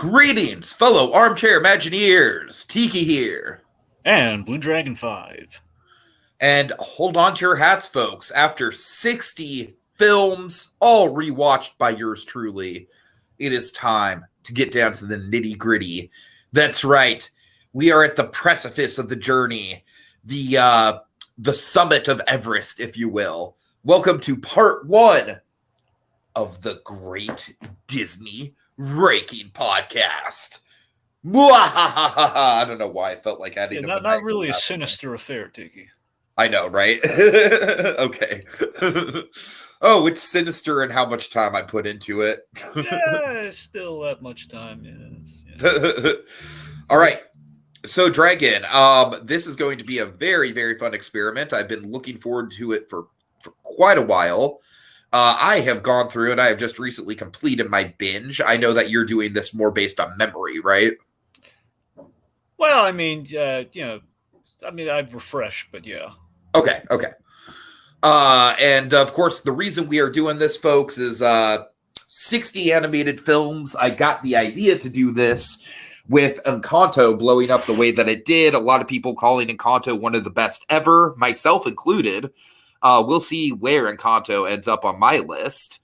Greetings, fellow armchair Imagineers. Tiki here. And Blue Dragon 5. And hold on to your hats, folks. After 60 films, all rewatched by yours truly, it is time to get down to the nitty-gritty. That's right. We are at the precipice of the journey, the summit of Everest, if you will. Welcome to part 1 of the Great Disney Ranking Podcast. I don't know why I felt like adding not really a sinister affair, Tiki. I know, right? Okay. Oh, it's sinister and how much time I put into it. Yeah, still that much time. Yeah. All right. So, Dragon, this is going to be a very, very fun experiment. I've been looking forward to it for quite a while. I have gone through and I have just recently completed my binge. I know that you're doing this more based on memory, right? Well, I've refreshed, but yeah. Okay. And of course, the reason we are doing this, folks, is 60 animated films. I got the idea to do this with Encanto blowing up the way that it did. A lot of people calling Encanto one of the best ever, myself included. We'll see where Encanto ends up on my list.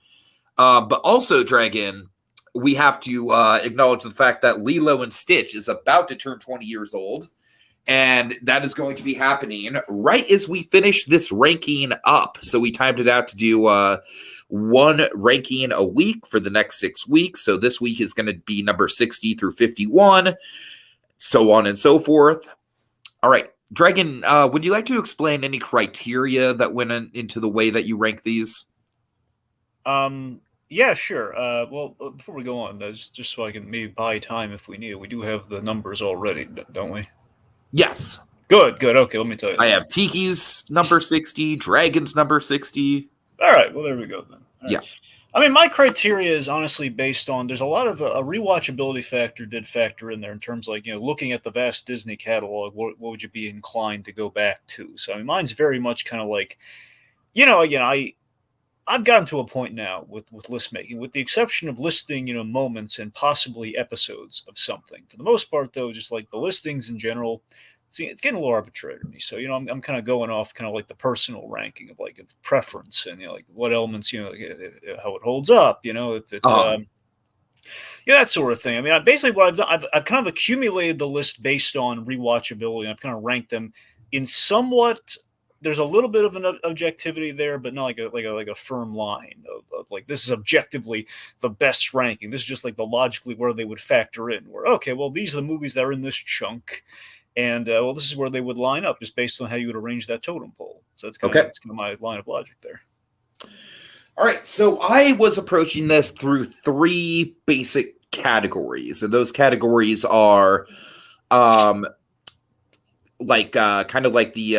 But also, Dragon, we have to acknowledge the fact that Lilo and Stitch is about to turn 20 years old. And that is going to be happening right as we finish this ranking up. So we timed it out to do one ranking a week for the next 6 weeks. So this week is going to be number 60 through 51, so on and so forth. All right. Dragon, would you like to explain any criteria that went into the way that you rank these? Yeah, sure. Well, before we go on, just so I can maybe buy time if we need it, we do have the numbers already, don't we? Yes. Good. Okay, let me tell you. I have Tiki's number 60, Dragon's number 60. All right, well, there we go then. Right. Yeah. I mean, my criteria is honestly based on, there's a lot of a rewatchability factor did factor in there in terms of, like, looking at the vast Disney catalog, what would you be inclined to go back to? So, I mean, mine's very much kind of like, I've gotten to a point now with list making, with the exception of listing, moments and possibly episodes of something. For the most part, though, just like the listings in general, it's getting a little arbitrary to me. So, I'm kind of going off kind of like the personal ranking of like a preference and, like what elements, how it holds up, if it's, that sort of thing. I mean, basically what I've done, I've kind of accumulated the list based on rewatchability, and I've kind of ranked them in somewhat. There's a little bit of an objectivity there, but not like a firm line of like, this is objectively the best ranking. This is just like the logically where they would factor in. Where, okay, well, these are the movies that are in this chunk, and this is where they would line up just based on how you would arrange that totem pole. So that's kind of my line of logic there. All right, so I was approaching this through 3 basic categories, and those categories are, kind of like the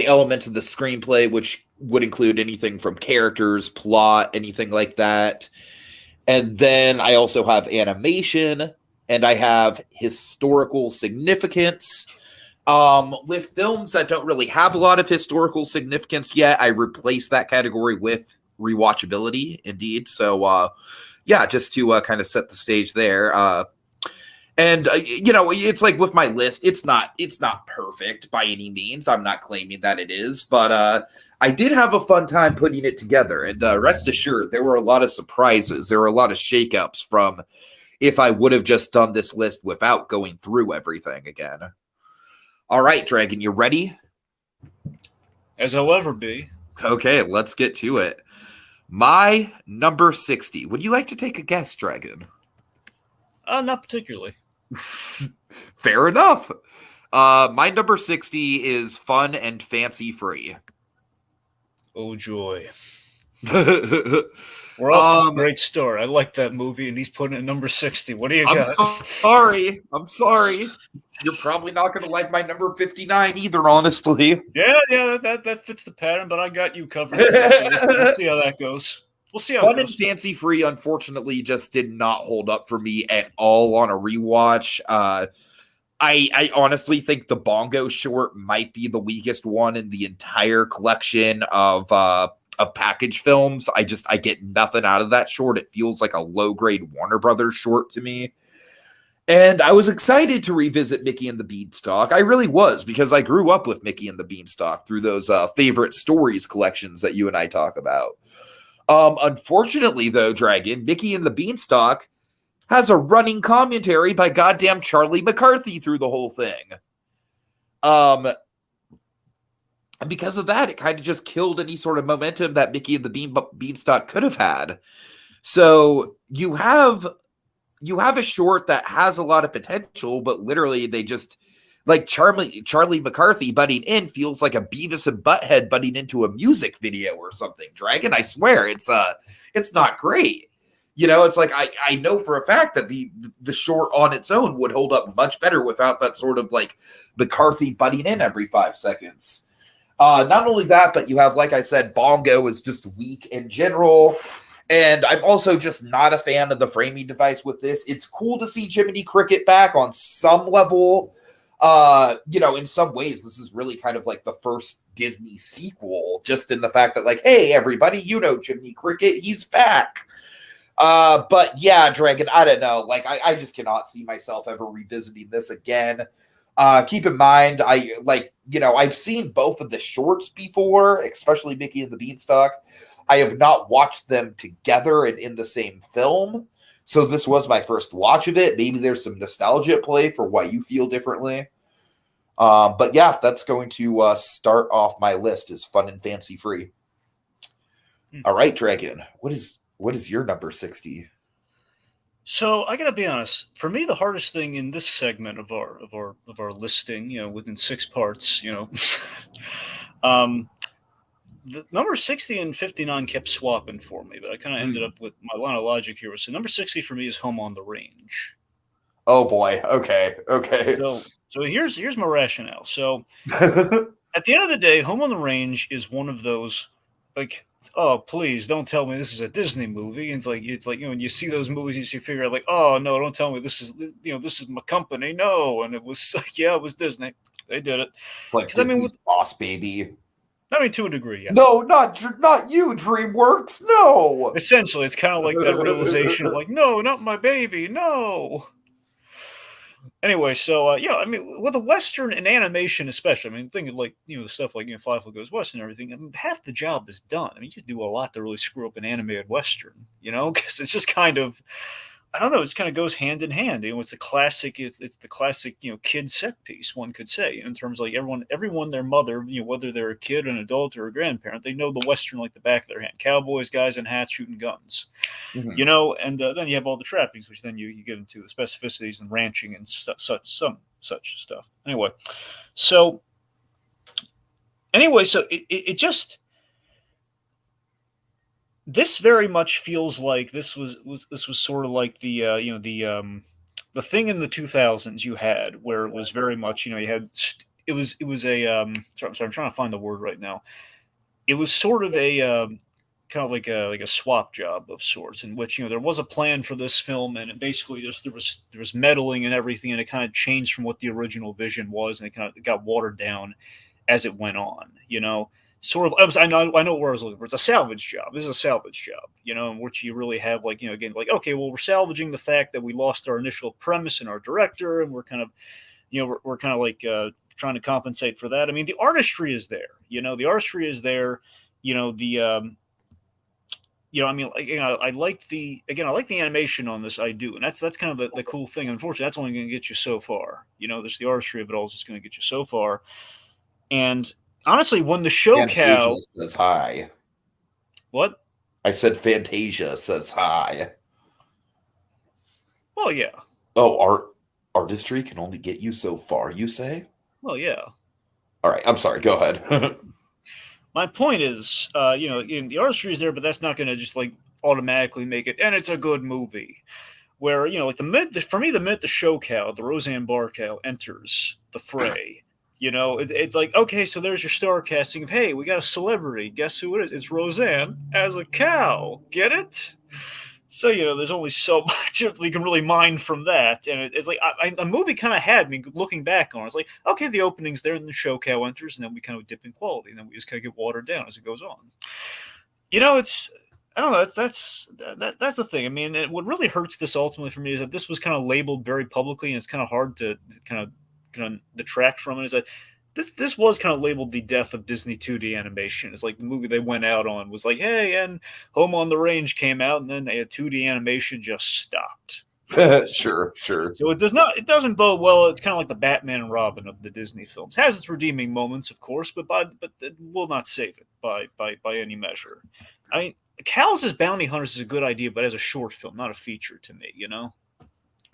elements of the screenplay, which would include anything from characters, plot, anything like that. And then I also have animation, and I have historical significance. With films that don't really have a lot of historical significance yet, I replace that category with rewatchability, indeed. So, just to kind of set the stage there. And it's like with my list, it's not perfect by any means. I'm not claiming that it is, but I did have a fun time putting it together. And rest assured, there were a lot of surprises. There were a lot of shakeups from if I would have just done this list without going through everything again. All right, Dragon, you ready? As I'll ever be. Okay, let's get to it. My number 60. Would you like to take a guess, Dragon? Not particularly. Fair enough. My number 60 is Fun and Fancy Free. Oh, joy. We're off to a great start. I like that movie, and he's putting it at number 60. What do you got? I'm sorry. You're probably not going to like my number 59 either, honestly. Yeah, that fits the pattern, but I got you covered. We'll see how that goes. We'll see how Fun and Fancy Free, unfortunately, just did not hold up for me at all on a rewatch. I honestly think the Bongo short might be the weakest one in the entire collection of of package films. I get nothing out of that short. It feels like a low grade Warner Brothers short to me. And I was excited to revisit Mickey and the Beanstalk. I really was, because I grew up with Mickey and the Beanstalk through those favorite stories collections that you and I talk about. Unfortunately, though, Dragon, Mickey and the Beanstalk has a running commentary by goddamn Charlie McCarthy through the whole thing. And because of that, it kind of just killed any sort of momentum that Mickey and the Beanstalk could have had. So you have a short that has a lot of potential, but literally they just, like, Charlie McCarthy butting in feels like a Beavis and Butthead butting into a music video or something. Dragon, I swear, it's not great. You know, it's like I know for a fact that the short on its own would hold up much better without that sort of like McCarthy butting in every 5 seconds. Not only that, but you have, like I said, Bongo is just weak in general. And I'm also just not a fan of the framing device with this. It's cool to see Jiminy Cricket back on some level. You know, in some ways, this is really kind of like the first Disney sequel, just in the fact that, like, hey, everybody, you know Jiminy Cricket, he's back. But yeah, Dragon, I don't know. Like, I just cannot see myself ever revisiting this again. Keep in mind, I've seen both of the shorts before, especially Mickey and the Beanstalk. I have not watched them together and in the same film. So this was my first watch of it. Maybe there's some nostalgia at play for why you feel differently. But yeah, that's going to start off my list as fun and fancy free. All right, Dragon, what is your number 60? So I gotta be honest. For me, the hardest thing in this segment of our listing, within 6 parts, the number 60 and 59 kept swapping for me, but I kind of ended up with my line of logic here. So number 60 for me is Home on the Range. Oh boy. Okay. So here's my rationale. So at the end of the day, Home on the Range is one of those, like, oh, please don't tell me this is a Disney movie. And it's like when you see those movies, you figure out, like, oh no, don't tell me this is my company. No. And it was like, yeah, it was Disney. They did it. Like, Disney's Boss Baby. I mean, to a degree, yeah. No, not you, DreamWorks. No. Essentially, it's kind of like that realization of, like, no, not my baby, no. Anyway, so I mean, with a Western and animation, especially, I mean, think of, like, the stuff like Firefly Goes West and everything. I mean, half the job is done. I mean, you do a lot to really screw up an animated Western, because it's just kind of, I don't know, it kind of goes hand in hand. It's the classic, it's the classic, kid set piece, one could say, in terms of, like, everyone, their mother, whether they're a kid, an adult, or a grandparent, they know the Western like the back of their hand. Cowboys, guys in hats shooting guns, and then you have all the trappings, which then you get into the specificities and ranching and such stuff. So it just, this very much feels like this was sort of like the thing in the 2000s you had, where it was very much, you had, it was a sorry, I'm trying to find the word right now. It was sort of a kind of like a swap job of sorts, in which there was a plan for this film, and it basically there was meddling and everything, and it kind of changed from what the original vision was, and it kind of got watered down as it went on. Sort of, I know where I was looking for. It's a salvage job. This is a salvage job, in which you really have, like, again, like, okay, well, we're salvaging the fact that we lost our initial premise and our director, and we're kind of, we're kind of like trying to compensate for that. I mean, the artistry is there. The artistry is there. I mean, like, I like the animation on this. I do, and that's kind of the cool thing. Unfortunately, that's only going to get you so far. There's the artistry of it all is just going to get you so far, and honestly, when the show cow says hi. What? I said Fantasia says hi. Well, yeah. Oh, artistry can only get you so far, you say? Well, yeah. All right, I'm sorry. Go ahead. My point is, the artistry is there, but that's not going to just, like, automatically make it, and it's a good movie. Where, like, the minute the show cow, the Roseanne Barr cow, enters the fray. It's like, okay, so there's your star casting of, hey, we got a celebrity. Guess who it is? It's Roseanne as a cow. Get it? So, there's only so much you can really mine from that. And it's like, the movie kind of had me looking back on it. It's like, okay, the opening's there and the show cow enters, and then we kind of dip in quality. And then we just kind of get watered down as it goes on. It's I don't know. That's the thing. I mean, what really hurts this ultimately for me is that this was kind of labeled very publicly, and it's kind of hard to kind of detract from it. Is that this was kind of labeled the death of Disney 2D animation. It's like the movie they went out on was like, hey, and Home on the Range came out, and then they had 2D animation just stopped with this. Sure, sure. So it doesn't bode well. It's kind of like the Batman and Robin of the Disney films. It has its redeeming moments, of course, but it will not save it by any measure. I mean, Cows as Bounty Hunters is a good idea, but as a short film, not a feature to me, you know?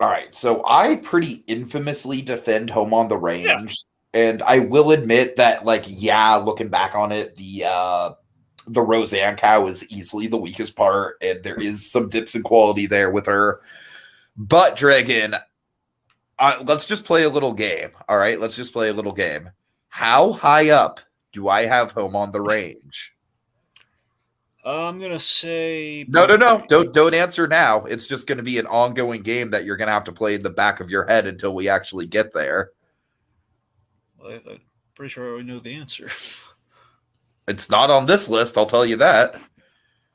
All right. So I pretty infamously defend Home on the Yeah. Range. And I will admit that, like, yeah, looking back on it, the Roseanne cow is easily the weakest part, and there is some dips in quality there with her. But Dragon, let's just play a little game. All right, let's just play a little game. How high up do I have Home on the Range? I'm gonna say No. Don't answer now. It's just going to be an ongoing game that you're going to have to play in the back of your head until we actually get there. I'm pretty sure I already know the answer. It's not on this list, I'll tell you that.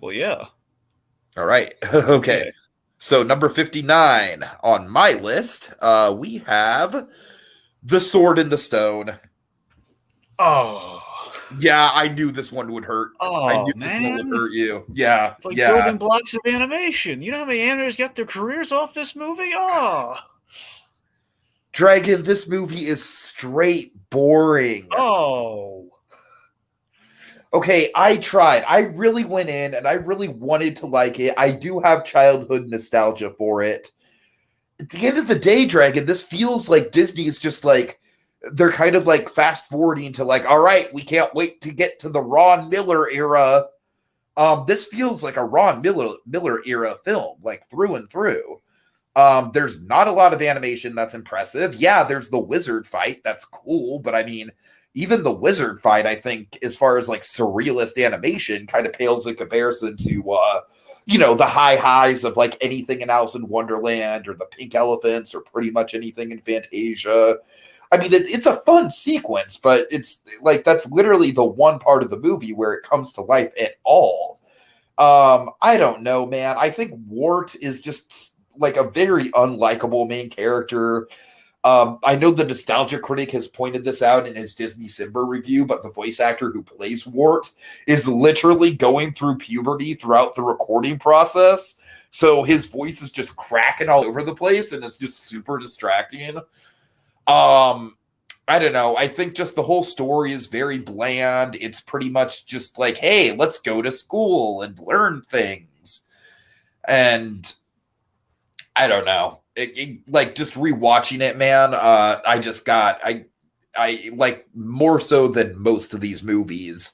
Well, yeah. All right. Okay. So number 59 on my list, we have The Sword in the Stone. Oh. Yeah, I knew this one would hurt. I knew Man. this one would hurt you. Yeah. It's like yeah. building blocks of animation. You know how many animators got their careers off this movie? Oh. Dragon, this movie is straight boring. Oh. Okay, I tried. I really went in and I really wanted to like it. I do have childhood nostalgia for it. At the end of the day, Dragon, this feels like Disney's just like, they're kind of like fast forwarding to like, all right, we can't wait to get to the Ron Miller era. This feels like a Ron Miller era film, like through and through. There's not a lot of animation that's impressive. Yeah, there's the wizard fight. That's cool. But I mean, even the wizard fight, I think, as far as like surrealist animation, kind of pales in comparison to, the high highs of like anything in Alice in Wonderland or the Pink Elephants or pretty much anything in Fantasia. I mean, it's a fun sequence, but it's like that's literally the one part of the movie where it comes to life at all. I don't know, man. I think Wart is just like a very unlikable main character. I know the Nostalgia Critic has pointed this out in his Disney Simba review, but the voice actor who plays Wart is literally going through puberty throughout the recording process. So his voice is just cracking all over the place, and it's just super distracting. I don't know. I think just the whole story is very bland. It's pretty much just like, hey, let's go to school and learn things. And I don't know. Like just rewatching it, man. I like more so than most of these movies.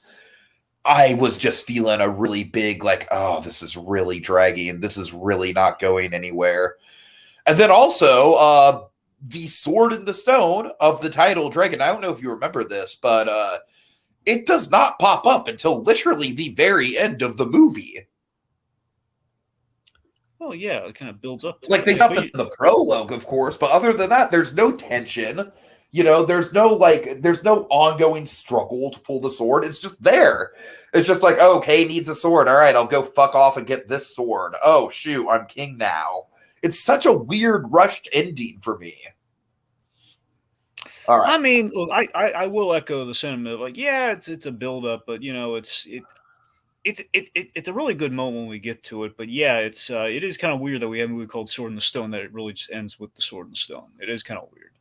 I was just feeling a really big like, oh, this is really dragging. This is really not going anywhere. And then also, the sword in the stone of the title Dragon. I don't know if you remember this, but it does not pop up until literally the very end of the movie. Oh yeah, it kind of builds up. Like they jump in the prologue, of course, but other than that, there's no tension. There's no ongoing struggle to pull the sword. It's just there. It's just like, oh, Kay needs a sword. All right, I'll go fuck off and get this sword. Oh shoot, I'm king now. It's such a weird, rushed ending for me. All right. I mean, look, I will echo the sentiment of like, yeah, it's a build up, but it's a really good moment when we get to it. But yeah, it is kind of weird that we have a movie called Sword in the Stone that it really just ends with the Sword in the Stone. It is kind of weird.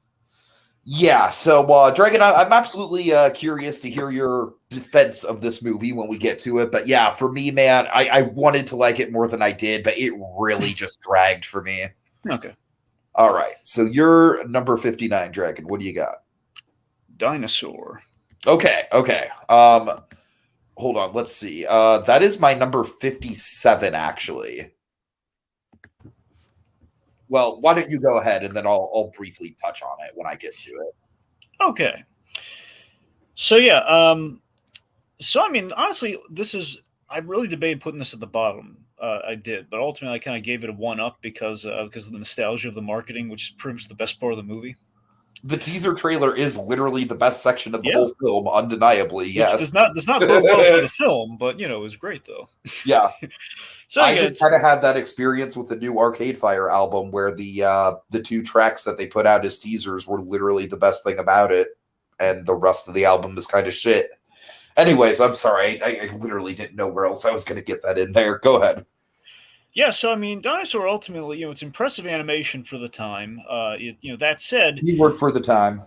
Yeah, so Dragon, I'm absolutely curious to hear your defense of this movie when we get to it. But yeah, for me, man, I wanted to like it more than I did, but it really just dragged for me. Okay. All right, so you're number 59, Dragon. What do you got? Dinosaur. Okay. Hold on, let's see. That is my number 57, actually. Well, why don't you go ahead and then I'll briefly touch on it when I get to it. Okay. So yeah, so I mean, honestly, I really debated putting this at the bottom. I did, but ultimately I kind of gave it a 1 up because of the nostalgia of the marketing, which is pretty much the best part of the movie. The teaser trailer is literally the best section of the Yeah. whole film, undeniably. Which Yes, does not bode well for the film, but it was great though. yeah. So I again, just kind of had that experience with the new Arcade Fire album, where the 2 tracks that they put out as teasers were literally the best thing about it, and the rest of the album is kind of shit. Anyways, I'm sorry, I literally didn't know where else I was going to get that in there. Go ahead. yeah, so I mean, Dinosaur ultimately, it's impressive animation for the time. That said, Keyword for the time.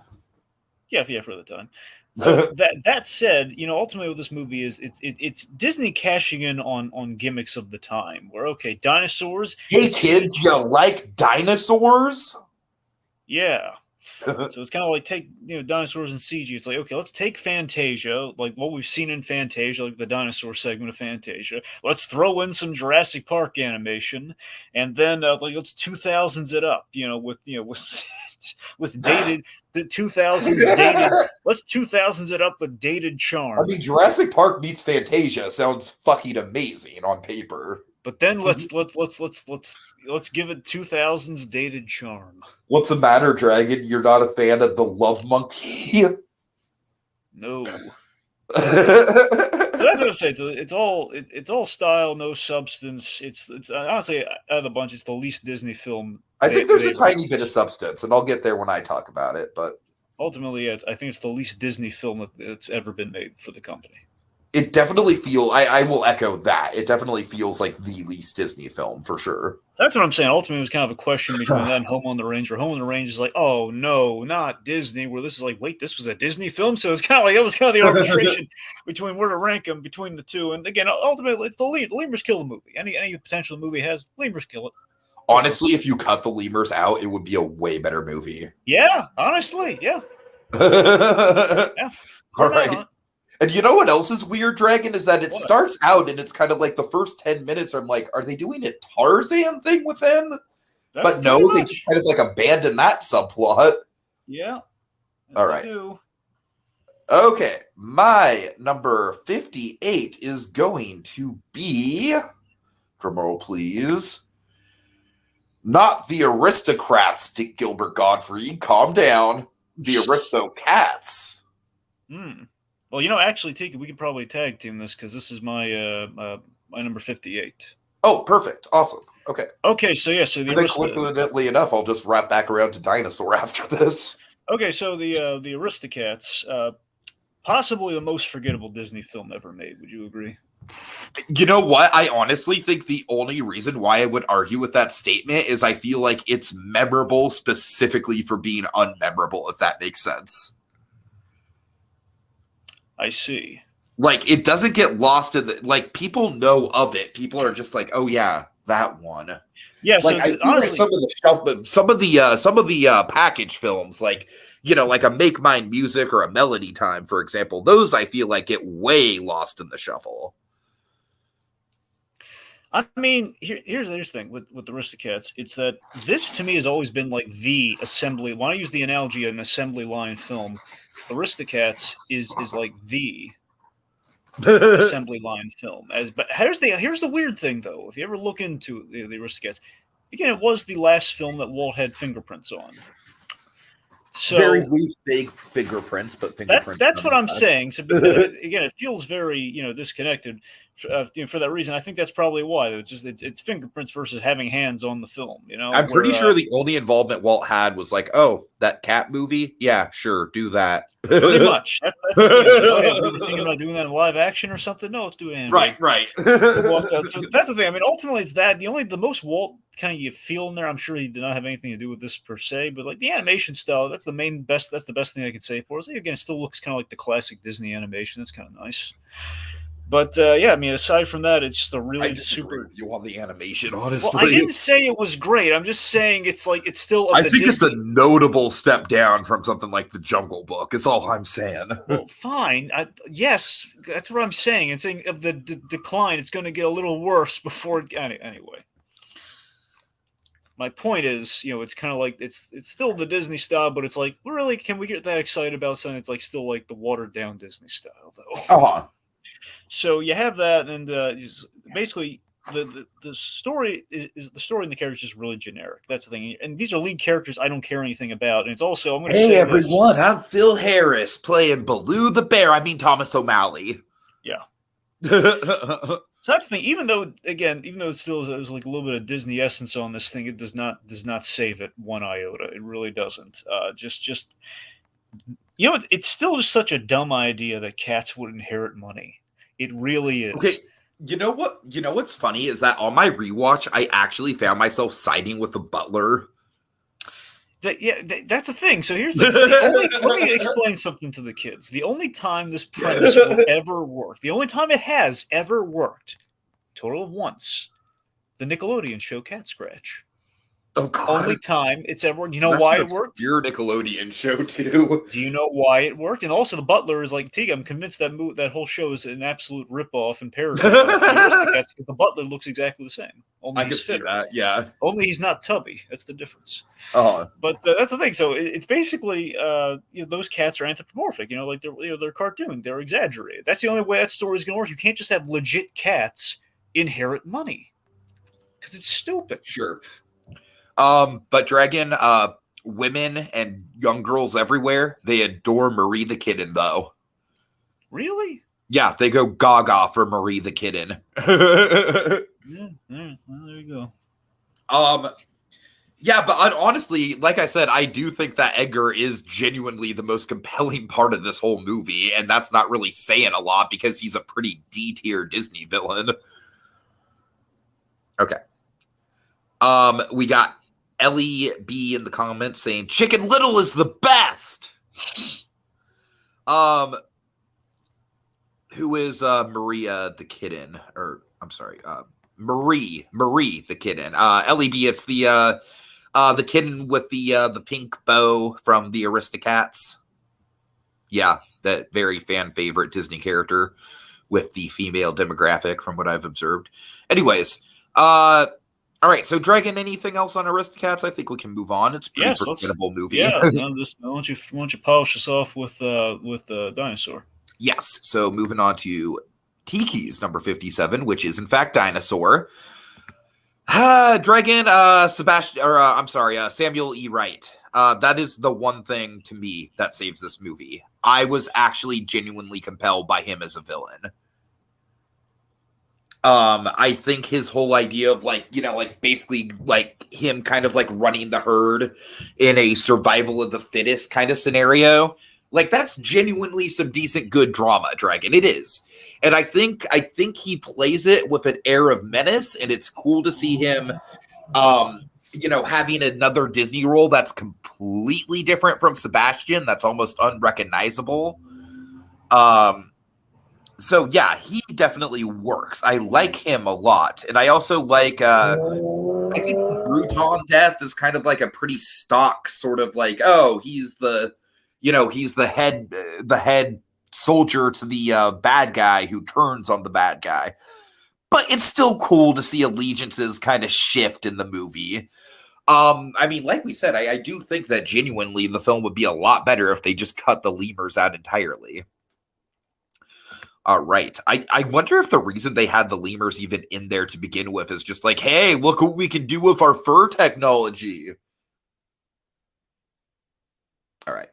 yeah, for the time. So that said, ultimately what this movie is, it's Disney cashing in on gimmicks of the time. Where okay, dinosaurs. Hey kid, you like dinosaurs? Yeah. So it's kind of like take dinosaurs and CG. It's like, okay, let's take Fantasia, like what we've seen in Fantasia, like the dinosaur segment of Fantasia. Let's throw in some Jurassic Park animation, and then let's 2000s it up, with dated the 2000s dated. Let's 2000s it up with dated charm. I mean, Jurassic Park meets Fantasia sounds fucking amazing on paper. But then let's give it 2000s dated charm. What's the matter, Dragon? You're not a fan of the Love Monkey? No. That's what I'm saying. So it's all style, no substance. It's honestly, out of the bunch, it's the least Disney film. I think there's a tiny bit of substance, and I'll get there when I talk about it. But ultimately, I think it's the least Disney film that's ever been made for the company. It definitely feels. I will echo that. It definitely feels like the least Disney film for sure. That's what I'm saying. Ultimately, it was kind of a question between that and Home on the Range, where Home on the Range is like, oh no, not Disney. Where this is like, wait, this was a Disney film. So it's kind of like it was kind of the arbitration between where to rank them between the two. And again, ultimately, it's the lead. The lemurs kill the movie. Any potential the movie has, lemurs kill it. Honestly, if you cut the lemurs out, it would be a way better movie. Yeah, honestly, yeah. Yeah. All right. And you know what else is weird, Dragon? Is that it starts out and it's kind of like the first 10 minutes, I'm like, are they doing a Tarzan thing with him? But no, they just kind of like abandon that subplot. Yeah. All right. Okay. My number 58 is going to be, drumroll please, not the Aristocats, Dick Gilbert Godfrey. Calm down. The Aristocats. Well, actually, Tiki, we could probably tag team this because this is my my number 58. Oh, perfect. Awesome. Okay. Okay, so yeah, so coincidentally enough, I'll just wrap back around to Dinosaur after this. Okay, so the Aristocats, possibly the most forgettable Disney film ever made. Would you agree? You know what? I honestly think the only reason why I would argue with that statement is I feel like it's memorable specifically for being unmemorable, if that makes sense. I see. Like, it doesn't get lost in the, like, people know of it. People are just like, oh yeah, that one. Yeah, so like, I honestly, like some of the package films, like, like a Make Mine Music or a Melody Time, for example, those I feel like get way lost in the shuffle. I mean, here's the thing with the Aristocats. It's that this to me has always been like the assembly. When I use the analogy of an assembly line film, Aristocats is like the assembly line film. But here's the weird thing though. If you ever look into the Aristocats, again, it was the last film that Walt had fingerprints on. So very loose, big fingerprints, but fingerprints. That's what I'm saying. So again, it feels very disconnected. For that reason, I think that's probably why. It's fingerprints versus having hands on the film. I'm pretty sure the only involvement Walt had was like, oh, that cat movie. Yeah, sure, do that. Pretty much. That's the thing. Oh, yeah, we're thinking about doing that in live action or something. No, let's do it animated. Right. So that's the thing. I mean, ultimately, it's that the most Walt kind of you feel in there. I'm sure he did not have anything to do with this per se, but like the animation style, that's the best thing I can say for us. Again, it still looks kind of like the classic Disney animation. That's kind of nice. But yeah, I mean, aside from that, it's just a really super. You want the animation, honestly? Well, I didn't say it was great. I'm just saying it's still. I think it's a notable step down from something like The Jungle Book. Is all I'm saying. Well, fine. Yes, that's what I'm saying. And saying of the decline, it's going to get a little worse before. Anyway, my point is, it's kind of like it's still the Disney style, but it's like, really, can we get that excited about something that's like still like the watered down Disney style, though? Uh-huh. So you have that, and basically the story is the story and the characters is just really generic. That's the thing. And these are lead characters I don't care anything about. And it's also I'm going to say everyone, I'm Phil Harris playing Baloo the Bear. I mean Thomas O'Malley. Yeah. So that's the thing. Even though it still there's like a little bit of Disney essence on this thing, it does not save it one iota. It really doesn't. Just it's still just such a dumb idea that cats would inherit money. It really is. Okay. You know what? You know what's funny is that on my rewatch, I actually found myself siding with the butler. That's the thing. So here's let me explain something to the kids. The only time this premise will ever work, the only time it has ever worked, total of once, the Nickelodeon show Cat Scratch. Oh God! Only time it's ever worked. You know why it worked? Your Nickelodeon show too. Do you know why it worked? And also, the butler is like Tiki. I'm convinced that whole show is an absolute ripoff and parody. The butler looks exactly the same. Only I can see that. Yeah. Only he's not tubby. That's the difference. Oh. But that's the thing. So it's basically those cats are anthropomorphic. Like they're cartoon. They're exaggerated. That's the only way that story is going to work. You can't just have legit cats inherit money because it's stupid. Sure. But Dragon, women and young girls everywhere, they adore Marie the Kitten, though. Really? Yeah, they go gaga for Marie the Kitten. Yeah, well, there you go. Yeah, but honestly, like I said, I do think that Edgar is genuinely the most compelling part of this whole movie, and that's not really saying a lot because he's a pretty D-tier Disney villain. Okay. We got Ellie B in the comments saying Chicken Little is the best. Who is Maria the Kitten? Or I'm sorry, Marie the Kitten. Ellie B, it's the kitten with the pink bow from the Aristocats. Yeah, that very fan favorite Disney character with the female demographic from what I've observed. Anyways, all right, so Dragon, anything else on Aristocats? I think we can move on. It's a pretty forgettable movie. Yeah, why don't you polish us off with the dinosaur? Yes, so moving on to Tiki's number 57, which is in fact Dinosaur. Dragon, Samuel E. Wright. That is the one thing to me that saves this movie. I was actually genuinely compelled by him as a villain. I think his whole idea of basically him kind of running the herd in a survival of the fittest kind of scenario, that's genuinely some decent good drama, Dragon. It is. And I think he plays it with an air of menace, and it's cool to see him having another Disney role that's completely different from Sebastian, that's almost unrecognizable. So yeah, he definitely works. I like him a lot. And I also like I think Bruton Death is kind of like a pretty stock sort of he's the head soldier to the bad guy who turns on the bad guy. But it's still cool to see allegiances kind of shift in the movie. I mean, like we said, I do think that genuinely the film would be a lot better if they just cut the lemurs out entirely. All right. I wonder if the reason they had the lemurs even in there to begin with is just hey, look what we can do with our fur technology. All right.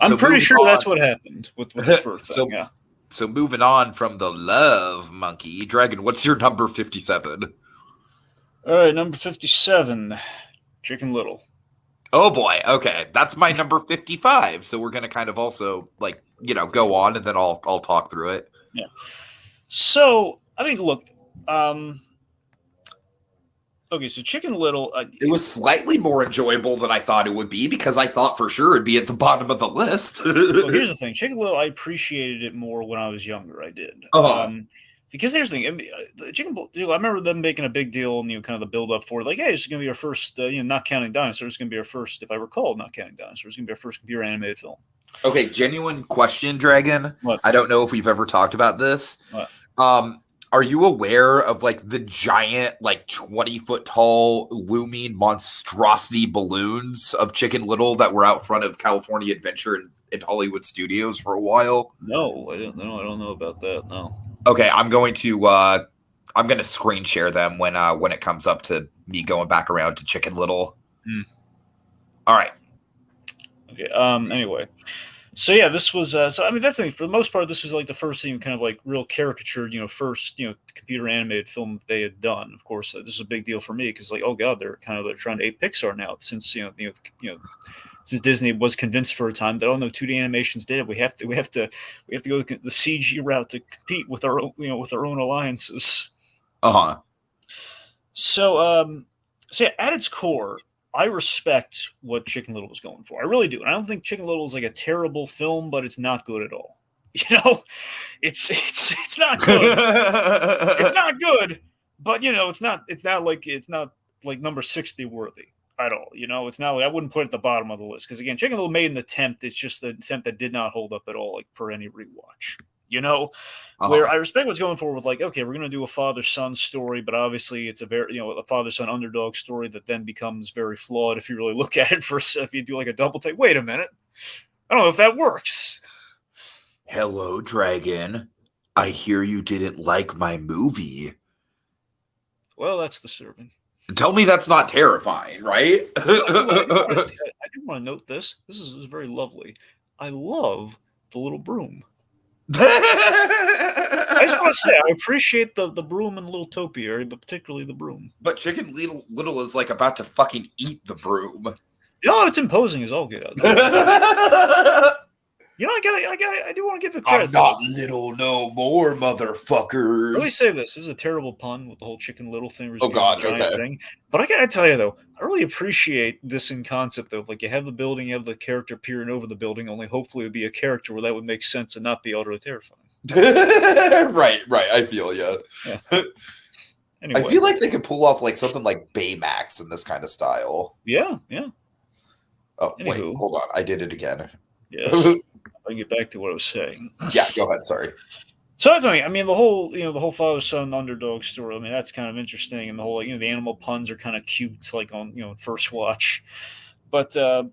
I'm pretty sure that's what happened with the fur thing. Yeah. So moving on from the love monkey, Dragon, what's your number 57? All right, number 57, Chicken Little. Oh boy. Okay. That's my number 55. So we're going to kind of also go on and then I'll talk through it. Yeah. So, I mean, look, okay, so Chicken Little, it was slightly more enjoyable than I thought it would be because I thought for sure it'd be at the bottom of the list. Well, here's the thing. Chicken Little, I appreciated it more when I was younger. I did. Because here's the thing. I mean, Chicken Little, I remember them making a big deal and, kind of the build up for it. Hey, this is going to be our first, not counting dinosaurs, it's going to be our first, if I recall, not counting dinosaurs, it's going to be our first computer animated film. Okay, genuine question, Dragon. What? I don't know if we've ever talked about this. What? Are you aware of the giant 20-foot tall looming monstrosity balloons of Chicken Little that were out front of California Adventure in Hollywood Studios for a while? No, I don't know about that. No. Okay, I'm going to I'm gonna screen share them when it comes up to me going back around to Chicken Little. All right. Okay. Anyway, so yeah, this was. So I mean, that's the thing. For the most part, this was like the first kind of like real caricatured, first computer animated film that they had done. Of course, this is a big deal for me because like, oh god, they're trying to ape Pixar now since since Disney was convinced for a time that, oh no, 2D animation's dead. We have to go the CG route to compete with our own alliances. So so yeah, at its core, I respect what Chicken Little was going for. I really do. And I don't think Chicken Little is like a terrible film, but it's not good at all. It's not good. It's not good, but it's not like number 60 worthy at all. It's not like I wouldn't put it at the bottom of the list because again, Chicken Little made an attempt. It's just the attempt that did not hold up at all, like per any rewatch. Where I respect what's going for with like, okay, we're going to do a father-son story, but obviously it's a very, a father-son underdog story that then becomes very flawed if you really look at it if you do like a double take. Wait a minute. I don't know if that works. Hello, Dragon. I hear you didn't like my movie. Well, that's disturbing. Tell me that's not terrifying, right? I do want to note this. This is very lovely. I love the little broom. I just want to say I appreciate the broom and little topiary, but particularly the broom. But Chicken Little is like about to fucking eat the broom. It's imposing as all get out. I do want to give it credit. I'm not little no more, motherfuckers. Let me say this. This is a terrible pun with the whole Chicken Little thing. Oh, God, okay. Thing. But I gotta tell you, though, I really appreciate this in concept, though. Like, you have the building, you have the character peering over the building, only hopefully it would be a character where that would make sense and not be utterly terrifying. Right. I feel you. Yeah. Anyway. I feel like they could pull off like something like Baymax in this kind of style. Yeah. Oh, wait, hold on. I did it again. Yes. I can get back to what I was saying. Yeah, go ahead. Sorry. So that's I mean, the whole father-son underdog story. I mean, that's kind of interesting, and the whole the animal puns are kind of cute, like on first watch. But I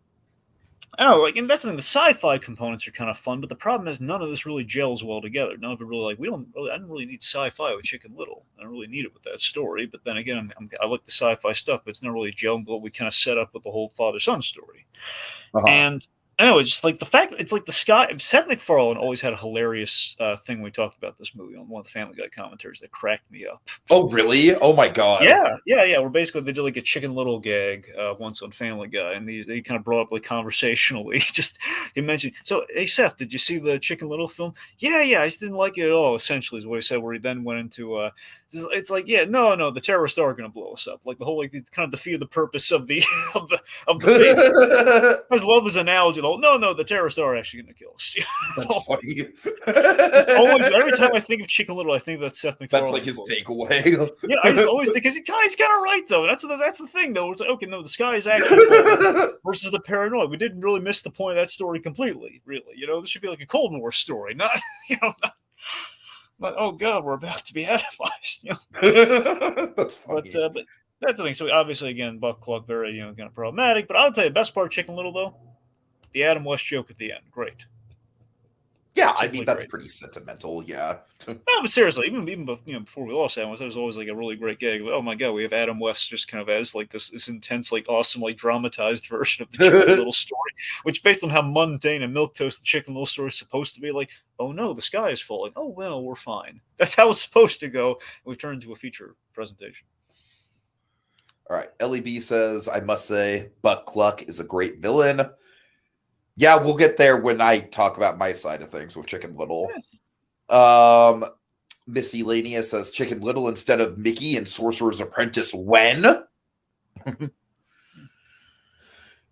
don't know, like, and that's the thing. The sci-fi components are kind of fun, but the problem is none of this really gels well together. None of it really I don't really need sci-fi with Chicken Little. I don't really need it with that story. But then again, I like the sci-fi stuff, but it's not really gelling what we kind of set up with the whole father-son story. And I know, it's just like the fact that it's like the sky. Seth MacFarlane always had a hilarious thing when we talked about this movie on one of the Family Guy commentaries that cracked me up. Oh, really? Oh, my God. Yeah. Where basically they did like a Chicken Little gag once on Family Guy, and they kind of brought up like conversationally. He mentioned, so, hey, Seth, did you see the Chicken Little film? Yeah, I just didn't like it at all, essentially, is what he said, where he then went into, it's like, yeah, no, the terrorists are going to blow us up. Like the whole, like, it kind of defeated the purpose of the of the thing. I just love his analogy. No, the terrorists are actually going to kill us. That's funny. Always, every time I think of Chicken Little, I think of that Seth MacFarlane. That's like his takeaway. Yeah, I just always think, because he's kind of right, though. That's the thing, though. It's like, okay, no, the sky is actually versus the paranoid. We didn't really miss the point of that story completely, really. This should be like a Cold War story, not, not oh, God, we're about to be atomized. That's funny. But that's the thing. So, obviously, again, Buck Cluck, very, kind of problematic. But I'll tell you, the best part of Chicken Little, though, the Adam West joke at the end. Great. Yeah, I mean, that's pretty sentimental, yeah. No, but seriously, even before we lost Adam West, that was always like a really great gag. Oh my God, we have Adam West just kind of as like this intense, like awesome, like dramatized version of the Chicken Little story, which based on how mundane and milquetoast the Chicken Little story is supposed to be, like, oh no, the sky is falling. Oh well, we're fine. That's how it's supposed to go. We've turned into a feature presentation. All right, LEB says, I must say, Buck Cluck is a great villain. Yeah, we'll get there when I talk about my side of things with Chicken Little. Yeah. Missy Lania says Chicken Little instead of Mickey and Sorcerer's Apprentice when?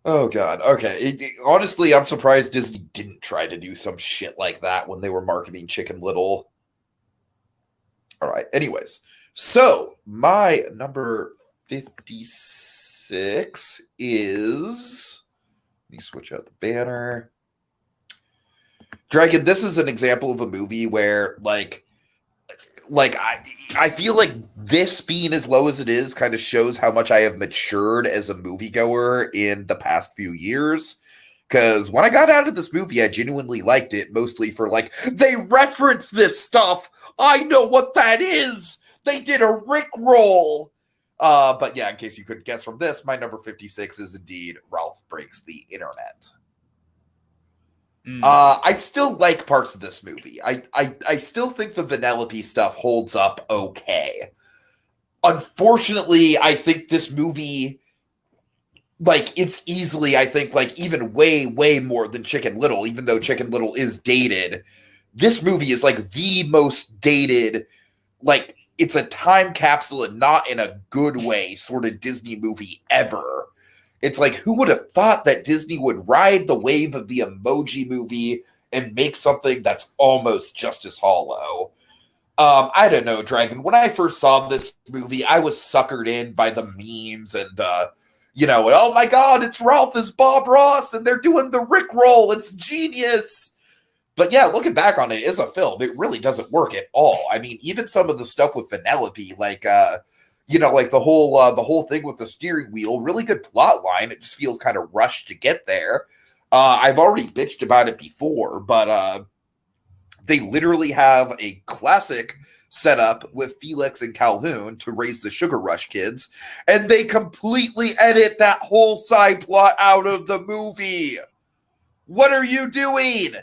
Oh, God. Okay. Honestly, I'm surprised Disney didn't try to do some shit like that when they were marketing Chicken Little. All right. Anyways, so my number 56 is... Let me switch out the banner. Dragon, this is an example of a movie where, like I feel like this being as low as it is kind of shows how much I have matured as a moviegoer in the past few years. Because when I got out of this movie, I genuinely liked it, mostly for, like, they reference this stuff. I know what that is. They did a Rickroll. But yeah, in case you couldn't guess from this, my number 56 is indeed Ralph Breaks the Internet. I still like parts of this movie. I still think the Vanellope stuff holds up okay. Unfortunately, I think this movie, like, it's easily, I think, like, even way, way more than Chicken Little, even though Chicken Little is dated. This movie is, like, the most dated, like, it's a time capsule and not in a good way sort of Disney movie ever. It's like, who would have thought that Disney would ride the wave of the Emoji Movie and make something that's almost just as hollow? I don't know, Dragon. When I first saw this movie, I was suckered in by the memes and, oh my God, it's Ralph as Bob Ross and they're doing the Rickroll. It's genius. But yeah, looking back on it as a film, it really doesn't work at all. I mean, even some of the stuff with Vanellope, like, like the whole thing with the steering wheel, really good plot line. It just feels kind of rushed to get there. I've already bitched about it before, but they literally have a classic setup with Felix and Calhoun to raise the Sugar Rush kids, and they completely edit that whole side plot out of the movie. What are you doing?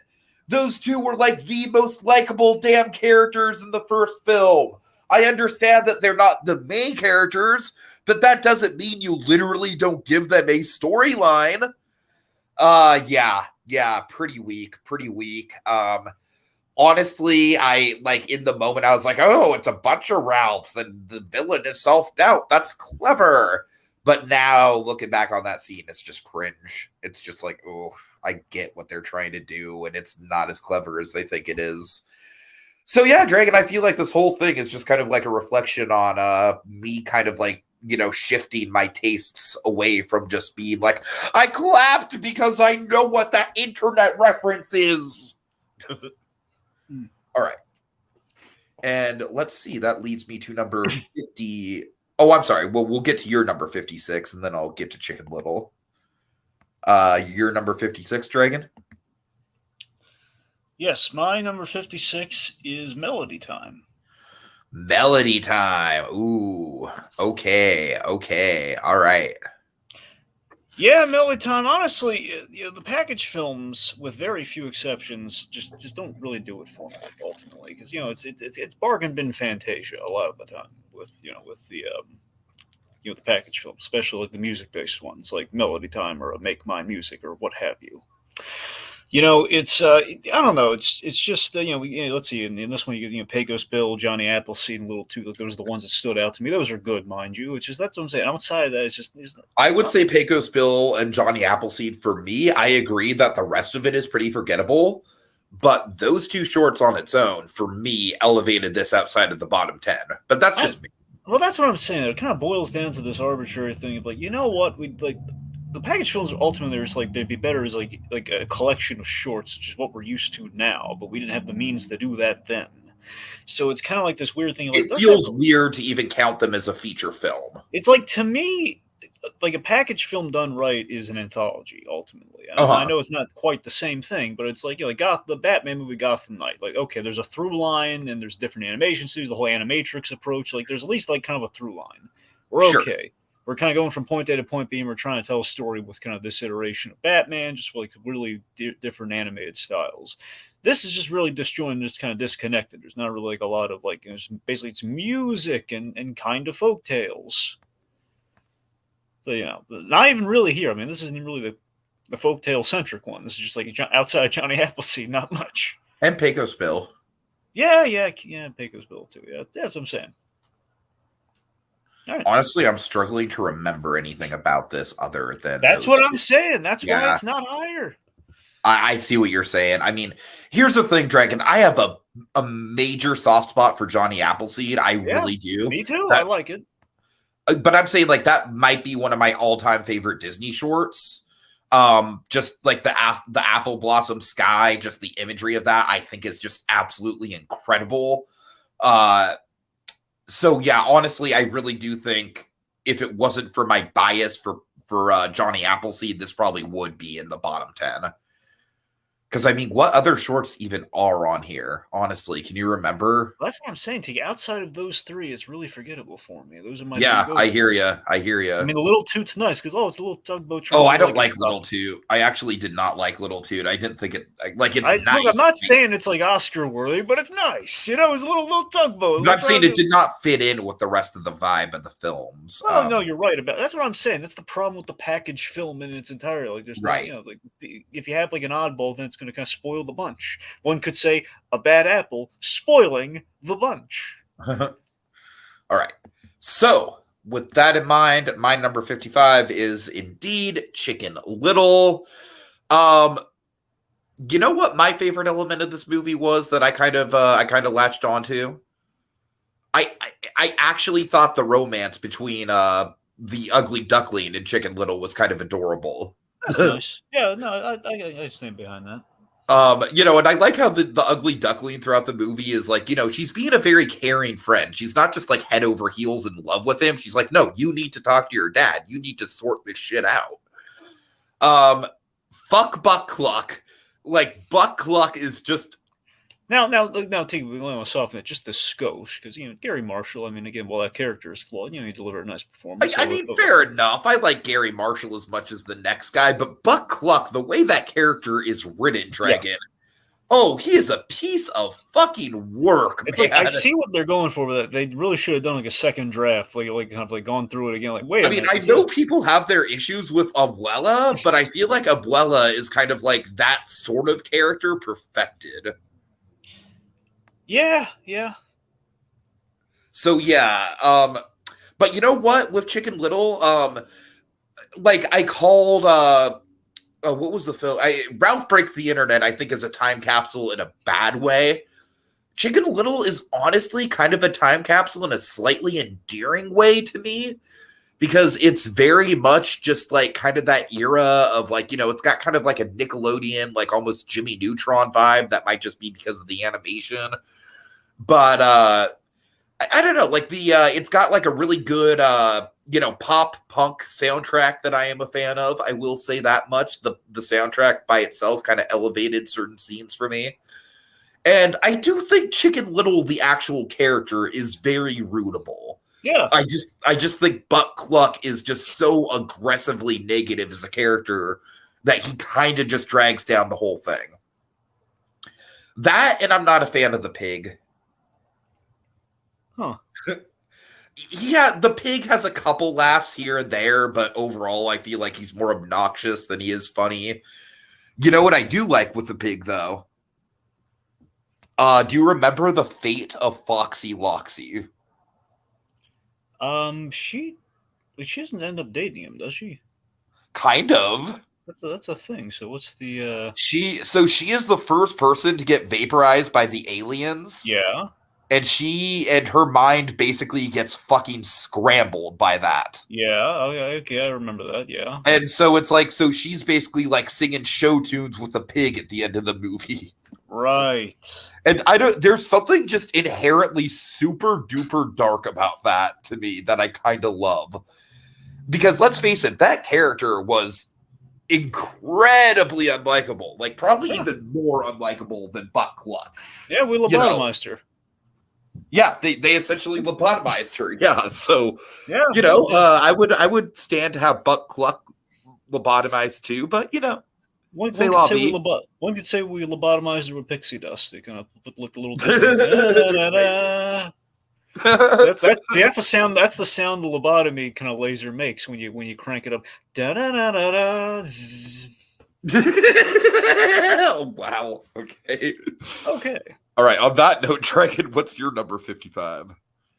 Those two were like the most likable damn characters in the first film. I understand that they're not the main characters, but that doesn't mean you literally don't give them a storyline. Yeah, pretty weak. Honestly, in the moment, I was like, oh, it's a bunch of Ralphs and the villain is self-doubt. That's clever. But now, looking back on that scene, it's just cringe. It's just like, oh, I get what they're trying to do, and it's not as clever as they think it is. So yeah, Dragon, I feel like this whole thing is just kind of like a reflection on me kind of like, shifting my tastes away from just being like, I clapped because I know what that internet reference is. All right. And let's see, that leads me to number 50. Oh, I'm sorry. Well, we'll get to your number 56, and then I'll get to Chicken Little. Your number 56, Dragon? Yes, my number 56 is Melody Time. Melody Time. Ooh, okay. All right. Yeah, Melody Time. Honestly, the package films, with very few exceptions, just don't really do it for me ultimately, because it's bargain bin Fantasia a lot of the time with the package films, especially like the music based ones like Melody Time or Make My Music or what have you. It's I don't know. It's just let's see. In this one, you get Pecos Bill, Johnny Appleseed, and Little Two. Those are the ones that stood out to me. Those are good, mind you. It's just that's what I'm saying. Outside of that, it's just. I would say Pecos Bill and Johnny Appleseed for me. I agree that the rest of it is pretty forgettable, but those two shorts on its own for me elevated this outside of the bottom 10. But that's just me. Well, that's what I'm saying. It kind of boils down to this arbitrary thing of like, you know what, we like. The package films ultimately are like they'd be better as like a collection of shorts, which is what we're used to now, but we didn't have the means to do that then. So it's kind of like this weird thing. Like, it feels weird to even count them as a feature film. It's like, to me, like a package film done right is an anthology ultimately. I know it's not quite the same thing, but it's like the Batman movie Gotham Knight. Like, okay, there's a through line and there's different animation studios, the whole animatrix approach. Like, there's at least like kind of a through line. We're okay. Sure. We're kind of going from point A to point B, and we're trying to tell a story with kind of this iteration of Batman, just like really different animated styles. This is just really disjointed, just kind of disconnected. There's not really like a lot of like, basically it's music and kind of folk tales. So, not even really here. I mean, this isn't really the folktale centric one. This is just like outside of Johnny Appleseed, not much. And Pecos Bill. Yeah, Pecos Bill too. Yeah, that's what I'm saying. Right. Honestly, I'm struggling to remember anything about this other than that's what I'm saying. That's why it's not higher. I see what you're saying. I mean, here's the thing, Dragon. I have a major soft spot for Johnny Appleseed. I really do. Me too. I like it. But I'm saying like that might be one of my all-time favorite Disney shorts. Just like the apple blossom sky, just the imagery of that, I think is just absolutely incredible. So yeah, honestly, I really do think if it wasn't for my bias for Johnny Appleseed, this probably would be in the bottom 10. Because I mean, what other shorts even are on here? Honestly, can you remember? Well, that's what I'm saying to you. Outside of those three, it's really forgettable for me. Those are my three Yeah, I hear go-tos. you. I hear I you. mean, the little toot's nice because it's a little tugboat trying Oh, to I be don't like a like duck. Little Toot. I actually did not like Little Toot. I didn't think it like it's Look, I'm nice. not saying it's like Oscar worthy, but it's nice. It's a little tugboat. But I'm saying Trying it to. did not fit in with the rest of the vibe of the films. Well, no, you're right about that's what I'm saying. That's the problem with the package film in its entirety. Like, there's no, Right. like if you have like an oddball, then it's going to kind of spoil the bunch. One could say a bad apple spoiling the bunch. All right. So, with that in mind, my number 55 is indeed Chicken Little. You know what my favorite element of this movie was that I kind of latched onto? I actually thought the romance between the ugly duckling and Chicken Little was kind of adorable. That's nice. Yeah, no, I stand behind that. And I like how the ugly duckling throughout the movie is like, she's being a very caring friend. She's not just like head over heels in love with him. She's like, no, you need to talk to your dad. You need to sort this shit out. Fuck Buck Cluck. Like, Buck Cluck is just Now, T, we want to soften it just a skosh because Gary Marshall. I mean, again, while that character is flawed, he delivered a nice performance. I mean, fair enough. I like Gary Marshall as much as the next guy, but Buck Cluck, the way that character is written, Dragon, he is a piece of fucking work, it's man. like, I see what they're going for with that. They really should have done like a second draft, like kind of like gone through it again. Like, wait a minute. I know people have their issues with Abuela, but I feel like Abuela is kind of like that sort of character perfected. Yeah. So yeah, but you know what? With Chicken Little, like I called what was the film? Ralph Breaks the Internet, I think, is a time capsule in a bad way. Chicken Little is honestly kind of a time capsule in a slightly endearing way to me, because it's very much just like kind of that era of like, it's got kind of like a Nickelodeon, like almost Jimmy Neutron vibe. That might just be because of the animation. But I don't know, like it's got like a really good pop punk soundtrack that I am a fan of. I will say that much. The soundtrack by itself kind of elevated certain scenes for me. And I do think Chicken Little, the actual character, is very rootable. Yeah. I just think Buck Cluck is just so aggressively negative as a character that he kind of just drags down the whole thing. That, and I'm not a fan of the pig. Huh. Yeah, the pig has a couple laughs here and there, but overall I feel like he's more obnoxious than he is funny. You know what I do like with the pig, though? Do you remember the fate of Foxy Loxy? She doesn't end up dating him, does she? Kind of. That's a thing. So what's the She is the first person to get vaporized by the aliens. Yeah. And her mind basically gets fucking scrambled by that. Yeah, okay, I remember that, yeah. And so it's like, so she's basically like singing show tunes with a pig at the end of the movie. Right. And there's something just inherently super duper dark about that to me that I kind of love. Because let's face it, that character was incredibly unlikable. Like, probably even more unlikable than Buck Cluck. Yeah, we lobotomized her. Yeah, they essentially lobotomized her. Yeah, so yeah, I would stand to have Buck Cluck lobotomized too, but one could say we lobotomized her with pixie dust. They kind of put like the little. That's the sound. That's the sound the lobotomy kind of laser makes when you crank it up. Da da da da da. Oh, wow. Okay. All right. On that note, Dragon, what's your number 55? Do you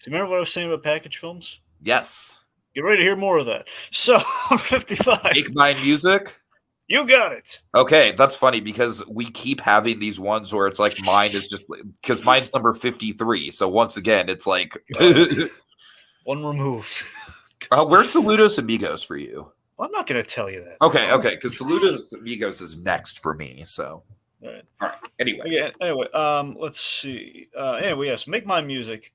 remember what I was saying about package films? Yes. Get ready to hear more of that. So, 55. Make Mine Music? You got it. Okay, that's funny because we keep having these ones where it's like mine is just because mine's number 53. So once again, it's like one removed. Where's Saludos Amigos for you? Well, I'm not going to tell you that. Okay, because Saludos Amigos is next for me. So, all right. Anyway, let's see. Yes, Make My Music.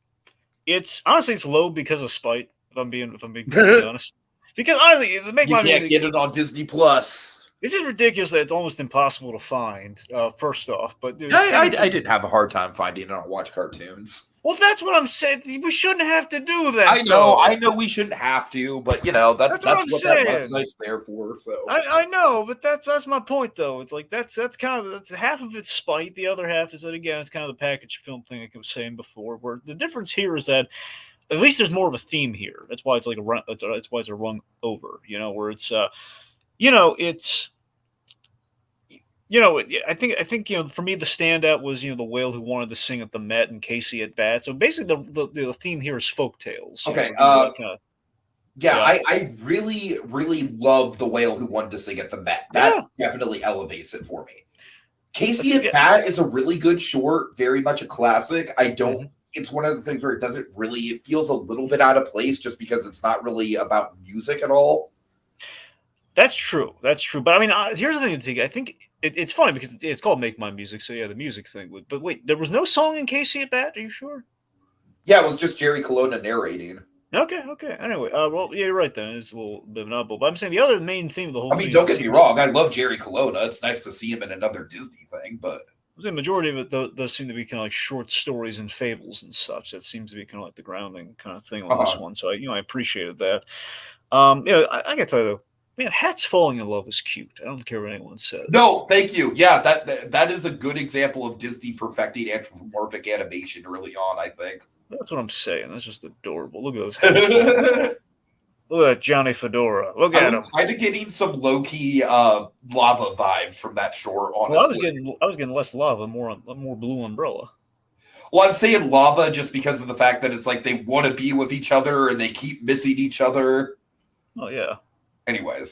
It's honestly it's low because of spite. If I'm being completely honest, because honestly, Make My Music. You can't get it on Disney Plus. This is ridiculous that it's almost impossible to find. First off, but I didn't have a hard time finding it on Watch Cartoons. Well, that's what I'm saying. We shouldn't have to do that. I know we shouldn't have to, but that's what saying. That website's there for. So I know, but that's my point, though. It's like that's kind of that's half of it's spite. The other half is that again, it's kind of the package film thing like I was saying before. Where the difference here is that at least there's more of a theme here. That's why it's like a run. That's why it's a rung over. Where it's it's. I think for me the standout was the whale who wanted to sing at the Met and Casey at bat. So basically the theme here is folk tales. Okay. I really really love the whale who wanted to sing at the Met. That definitely elevates it for me. Casey at bat is a really good short, very much a classic. I don't. It's one of the things where it feels a little bit out of place just because it's not really about music at all. That's true. But I mean, here's the thing. I think it's funny because it's called "Make My Music." So yeah, the music thing would. But wait, there was no song in Casey at Bat. Are you sure? Yeah, it was just Jerry Colonna narrating. Okay. Anyway, well, yeah, you're right. Then it's a little bit of an oddball. But I'm saying the other main theme of the whole. I mean, don't get me wrong. I love Jerry Colonna. It's nice to see him in another Disney thing, but the majority of it does seem to be kind of like short stories and fables and such. That seems to be kind of like the grounding kind of thing on this one. So I appreciated that. I got to tell you though. Man, Hat's falling in love is cute. I don't care what anyone says. No, thank you. Yeah, that is a good example of Disney perfecting anthropomorphic animation early on, I think. That's what I'm saying. That's just adorable. Look at those hats. Look at that Johnny Fedora. Look at him. I was kind of getting some low-key lava vibes from that short, honestly. Well, I was getting less lava, more blue umbrella. Well, I'm saying lava just because of the fact that it's like they want to be with each other and they keep missing each other. Oh, yeah. Anyway,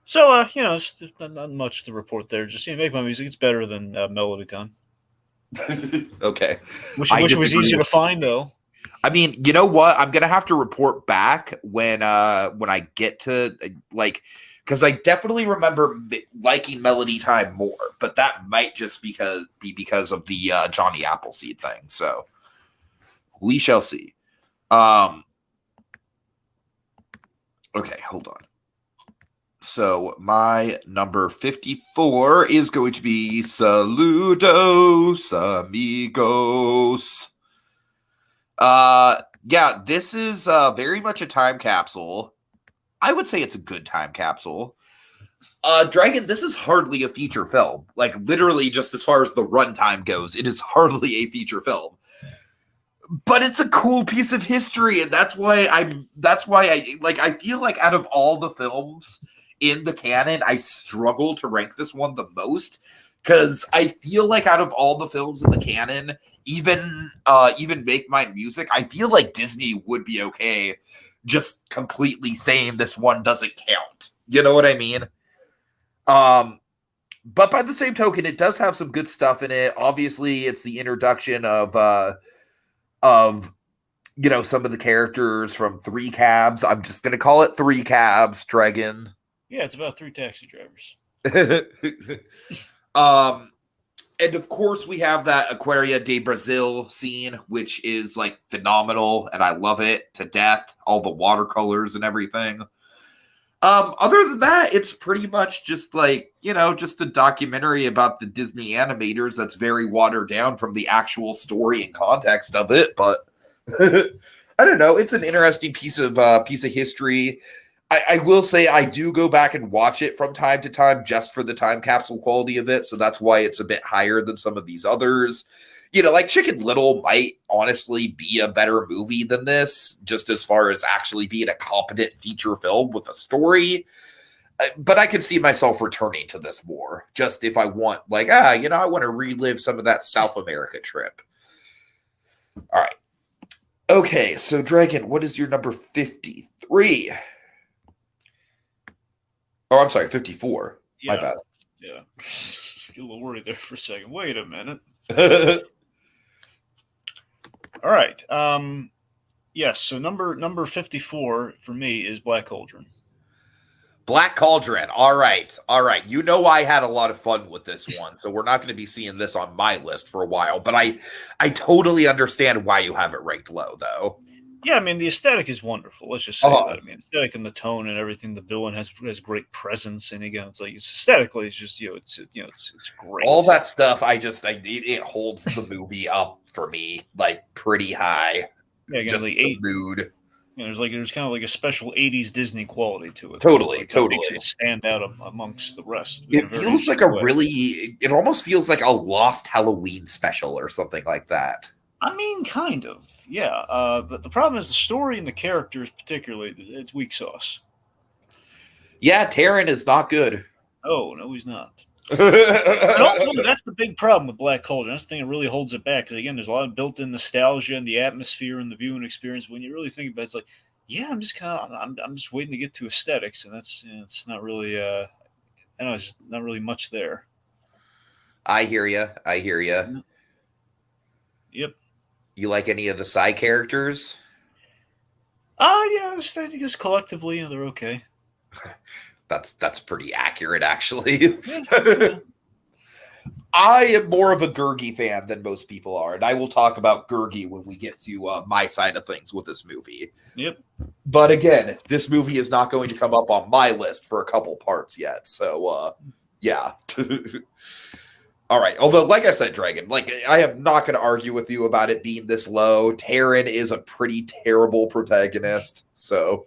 so it's not much to report there. Just Make My Music. It's better than Melody Time. Okay. Wish it was easier to find though. I mean, you know what? I'm gonna have to report back when I get to because I definitely remember liking Melody Time more, but that might just be because of the Johnny Appleseed thing. So we shall see. Okay, hold on. So my number 54 is going to be Saludos Amigos. Yeah, this is very much a time capsule. I would say it's a good time capsule. Dragon, this is hardly a feature film. Like literally just as far as the runtime goes, it is hardly a feature film. But it's a cool piece of history, and that's why I feel like out of all the films in the canon, I struggle to rank this one the most because I feel like out of all the films in the canon, even Make My Music, I feel like Disney would be okay just completely saying this one doesn't count. You know what I mean? But by the same token, it does have some good stuff in it. Obviously, it's the introduction of some of the characters from Three Cabs. I'm just gonna call it Three Cabs, Dragon. Yeah, it's about 3 taxi drivers. And of course we have that Aquaria de Brazil scene, which is like phenomenal, and I love it to death. All the watercolors and everything. Other than that, it's pretty much just just a documentary about the Disney animators that's very watered down from the actual story and context of it. But I don't know. It's an interesting piece of history. I will say I do go back and watch it from time to time just for the time capsule quality of it. So that's why it's a bit higher than some of these others. Like Chicken Little might honestly be a better movie than this, just as far as actually being a competent feature film with a story. But I could see myself returning to this more, just if I want, I want to relive some of that South America trip. All right. Okay, so Dragon, what is your number 53? Oh, I'm sorry, 54. Yeah. My bad. Yeah. Get a little worried there for a second. Wait a minute. All right. Yes. So number 54 for me is Black Cauldron. Black Cauldron. All right. You know I had a lot of fun with this one, so we're not going to be seeing this on my list for a while. But I totally understand why you have it ranked low, though. Yeah, I mean the aesthetic is wonderful. Let's just say that. I mean, aesthetic and the tone and everything. The villain has great presence, and again, it's like it's aesthetically, it's just it's great. All that stuff, it holds the movie up for me like pretty high. Yeah, again, Just like the mood. There's kind of like a special '80s Disney quality to it. Totally, like totally. It stand out amongst the rest. It feels like it almost feels like a lost Halloween special or something like that. I mean, kind of, yeah. The problem is the story and the characters, particularly, it's weak sauce. Yeah, Taron is not good. Oh, no, he's not. But ultimately, that's the big problem with Black Cauldron. That's the thing that really holds it back. Because again, there's a lot of built-in nostalgia and the atmosphere and the viewing experience. When you really think about it, it's like, yeah, I'm just waiting to get to aesthetics, and it's not really, I don't know, it's just not really much there. I hear you. Yep. You like any of the side characters? I think just collectively, they're okay. That's pretty accurate, actually. Yeah. I am more of a Gurgi fan than most people are, and I will talk about Gurgi when we get to my side of things with this movie. Yep. But again, this movie is not going to come up on my list for a couple parts yet. So, yeah. All right. Although, like I said, Dragon, I am not going to argue with you about it being this low. Taron is a pretty terrible protagonist. So,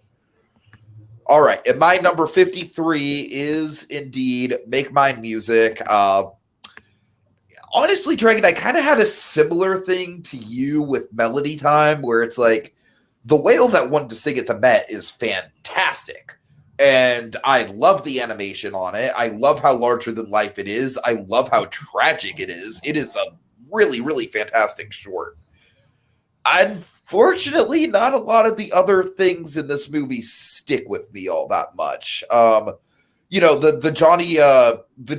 all right. And my number 53 is indeed Make Mine Music. Honestly, Dragon, I kind of had a similar thing to you with Melody Time, where it's like the whale that wanted to sing at the Met is fantastic. And I love the animation on it. I love how larger than life it is. I love how tragic it is. It is a really, really fantastic short. Unfortunately, not a lot of the other things in this movie stick with me all that much. The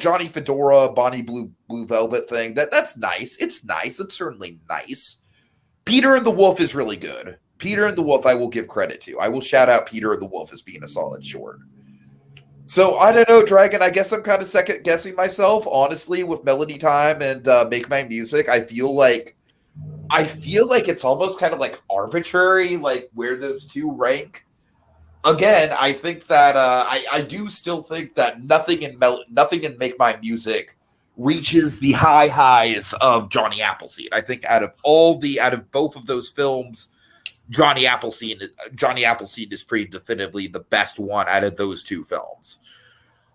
Johnny Fedora, Bonnie Blue Velvet thing, that's nice. It's nice. It's certainly nice. Peter and the Wolf is really good. Peter and the Wolf, I will give credit to. I will shout out Peter and the Wolf as being a solid short. So, I don't know, Dragon, I guess I'm kind of second guessing myself, honestly, with Melody Time and Make My Music. I feel like it's almost kind of like arbitrary, like where those two rank. Again, I think that I do still think that nothing in Make My Music reaches the high highs of Johnny Appleseed. I think out of both of those films, Johnny Appleseed is pretty definitively the best one out of those two films.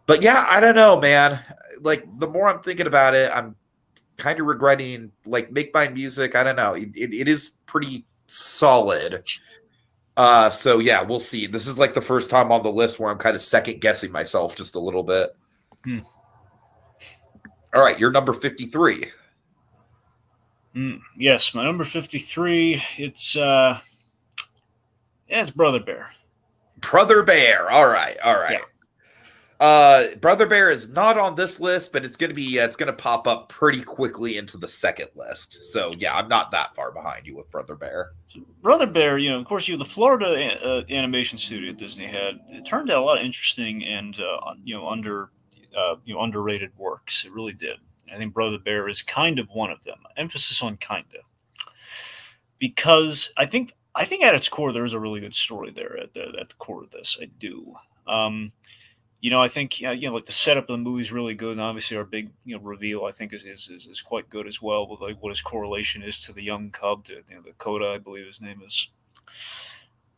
But yeah, I don't know, man. Like, the more I'm thinking about it, I'm kind of regretting, like, Make My Music. I don't know. It is pretty solid. So yeah, we'll see. This is like the first time on the list where I'm kind of second guessing myself just a little bit. All right, you're number 53. Yes, my number 53. It's Brother Bear. Brother Bear. All right. Yeah. Brother Bear is not on this list, but it's gonna pop up pretty quickly into the second list. So yeah, I'm not that far behind you with Brother Bear. So Brother Bear, of course, the Florida Animation Studio Disney had. It turned out a lot of interesting and underrated works. It really did. I think Brother Bear is kind of one of them. Emphasis on kinda, because I think at its core there is a really good story there at the core of this. I do. I think like the setup of the movie is really good, and obviously our big reveal I think is quite good as well, with like what his correlation is to the young cub, to the Coda, I believe his name is.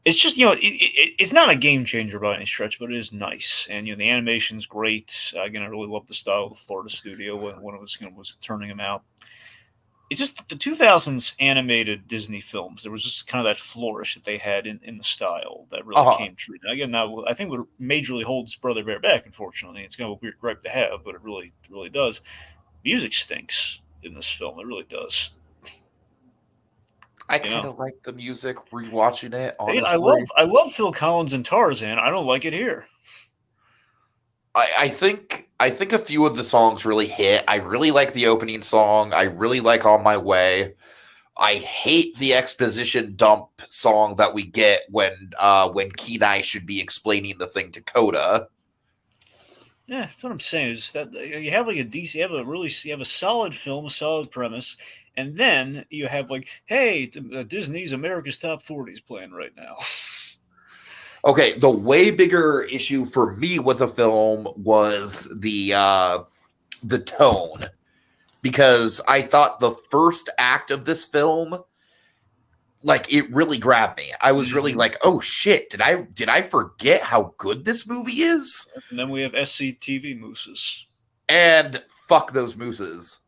It's just it's not a game changer by any stretch, but it is nice, and the animation's great. Again, I really love the style of the Florida studio when it was turning them out. It's just the 2000s animated Disney films. There was just kind of that flourish that they had in the style that really came true. Now, again, I think what majorly holds Brother Bear back, unfortunately, it's kind of a weird gripe to have, but it really does. Music stinks in this film. It really does. I kind of like the music rewatching it. Honestly, I love Phil Collins and Tarzan. I don't like it here. I think a few of the songs really hit. I really like the opening song. I really like On My Way. I hate the exposition dump song that we get when Kenai should be explaining the thing to Coda. Yeah, that's what I'm saying. Is that you have like a decent, you have a solid film, a solid premise, And then you have like, hey, Disney's America's Top 40s playing right now. Okay, the way bigger issue for me with the film was the tone, because I thought the first act of this film, like, it really grabbed me. I was really like, oh shit, did I forget how good this movie is? And then we have SCTV mooses. And fuck those mooses.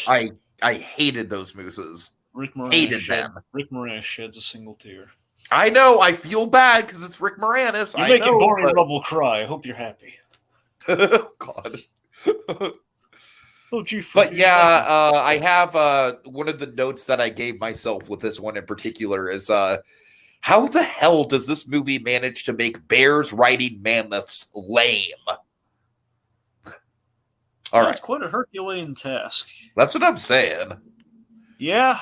I hated those mooses. Rick Moranis sheds a single tear. I know. I feel bad because it's Rick Moranis. You're making Barney Rubble cry. I hope you're happy. God. Oh, gee, but yeah, I have one of the notes that I gave myself with this one in particular is how the hell does this movie manage to make bears riding mammoths lame? All right. It's quite a Herculean task. That's what I'm saying. Yeah.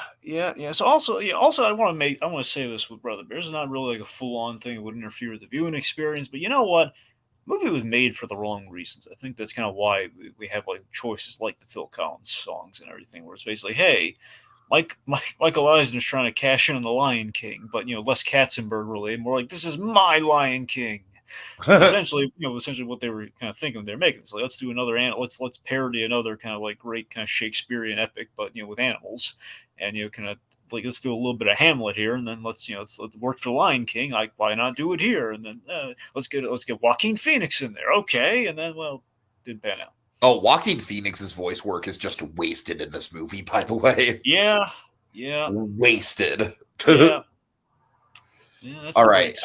So also, I want to say this with Brother Bears is not really like a full-on thing. It would interfere with the viewing experience, but you know what? The movie was made for the wrong reasons. I think that's kind of why we have like choices like the Phil Collins songs and everything, where it's basically, hey, Michael Eisner's trying to cash in on the Lion King, but less Katzenberg related, more like this is my Lion King. It's essentially what they were kind of thinking they're making. So let's do another let's parody another kind of like great kind of Shakespearean epic, but with animals, and kind of like let's do a little bit of Hamlet here, and then let's work for the Lion King. Like, why not do it here? And then let's get Joaquin Phoenix in there, okay? And then didn't pan out. Oh, Joaquin Phoenix's voice work is just wasted in this movie, by the way. Yeah. Wasted. Yeah. That's all right.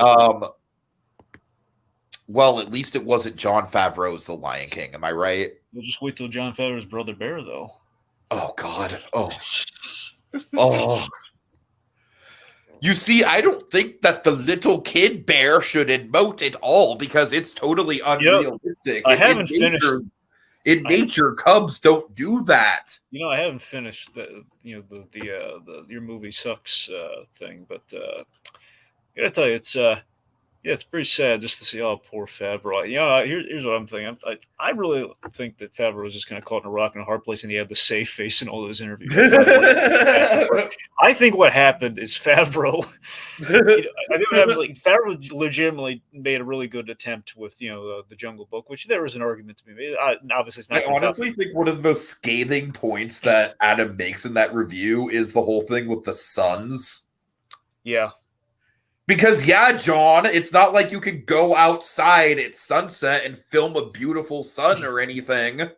Well, at least it wasn't Jon Favreau's The Lion King. Am I right? We'll just wait till Jon Favreau's Brother Bear, though. Oh, God. Oh. You see, I don't think that the little kid bear should emote at all because it's totally unrealistic. I haven't finished. In nature, cubs don't do that. I haven't finished the your movie sucks thing, but I gotta tell you, it's pretty sad just to see, oh, poor Favreau. Here's what I'm thinking. I really think that Favreau was just kind of caught in a rock and a hard place, and he had the safe face in all those interviews. I think what happened is Favreau. I think what happens like Favreau legitimately made a really good attempt with the Jungle Book, which there was an argument to be made. Obviously, it's not. I honestly think one of the most scathing points that Adam makes in that review is the whole thing with the suns. Yeah. Because, John, it's not like you could go outside at sunset and film a beautiful sun or anything.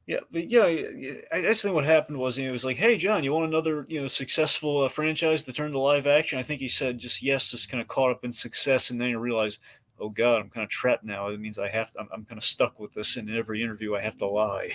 Yeah, but I just think what happened was it was like, hey, John, you want another successful franchise to turn to live action? I think he said just yes, just kind of caught up in success, and then you realize, oh God, I'm kind of trapped now. It means I'm kind of stuck with this, and in every interview I have to lie.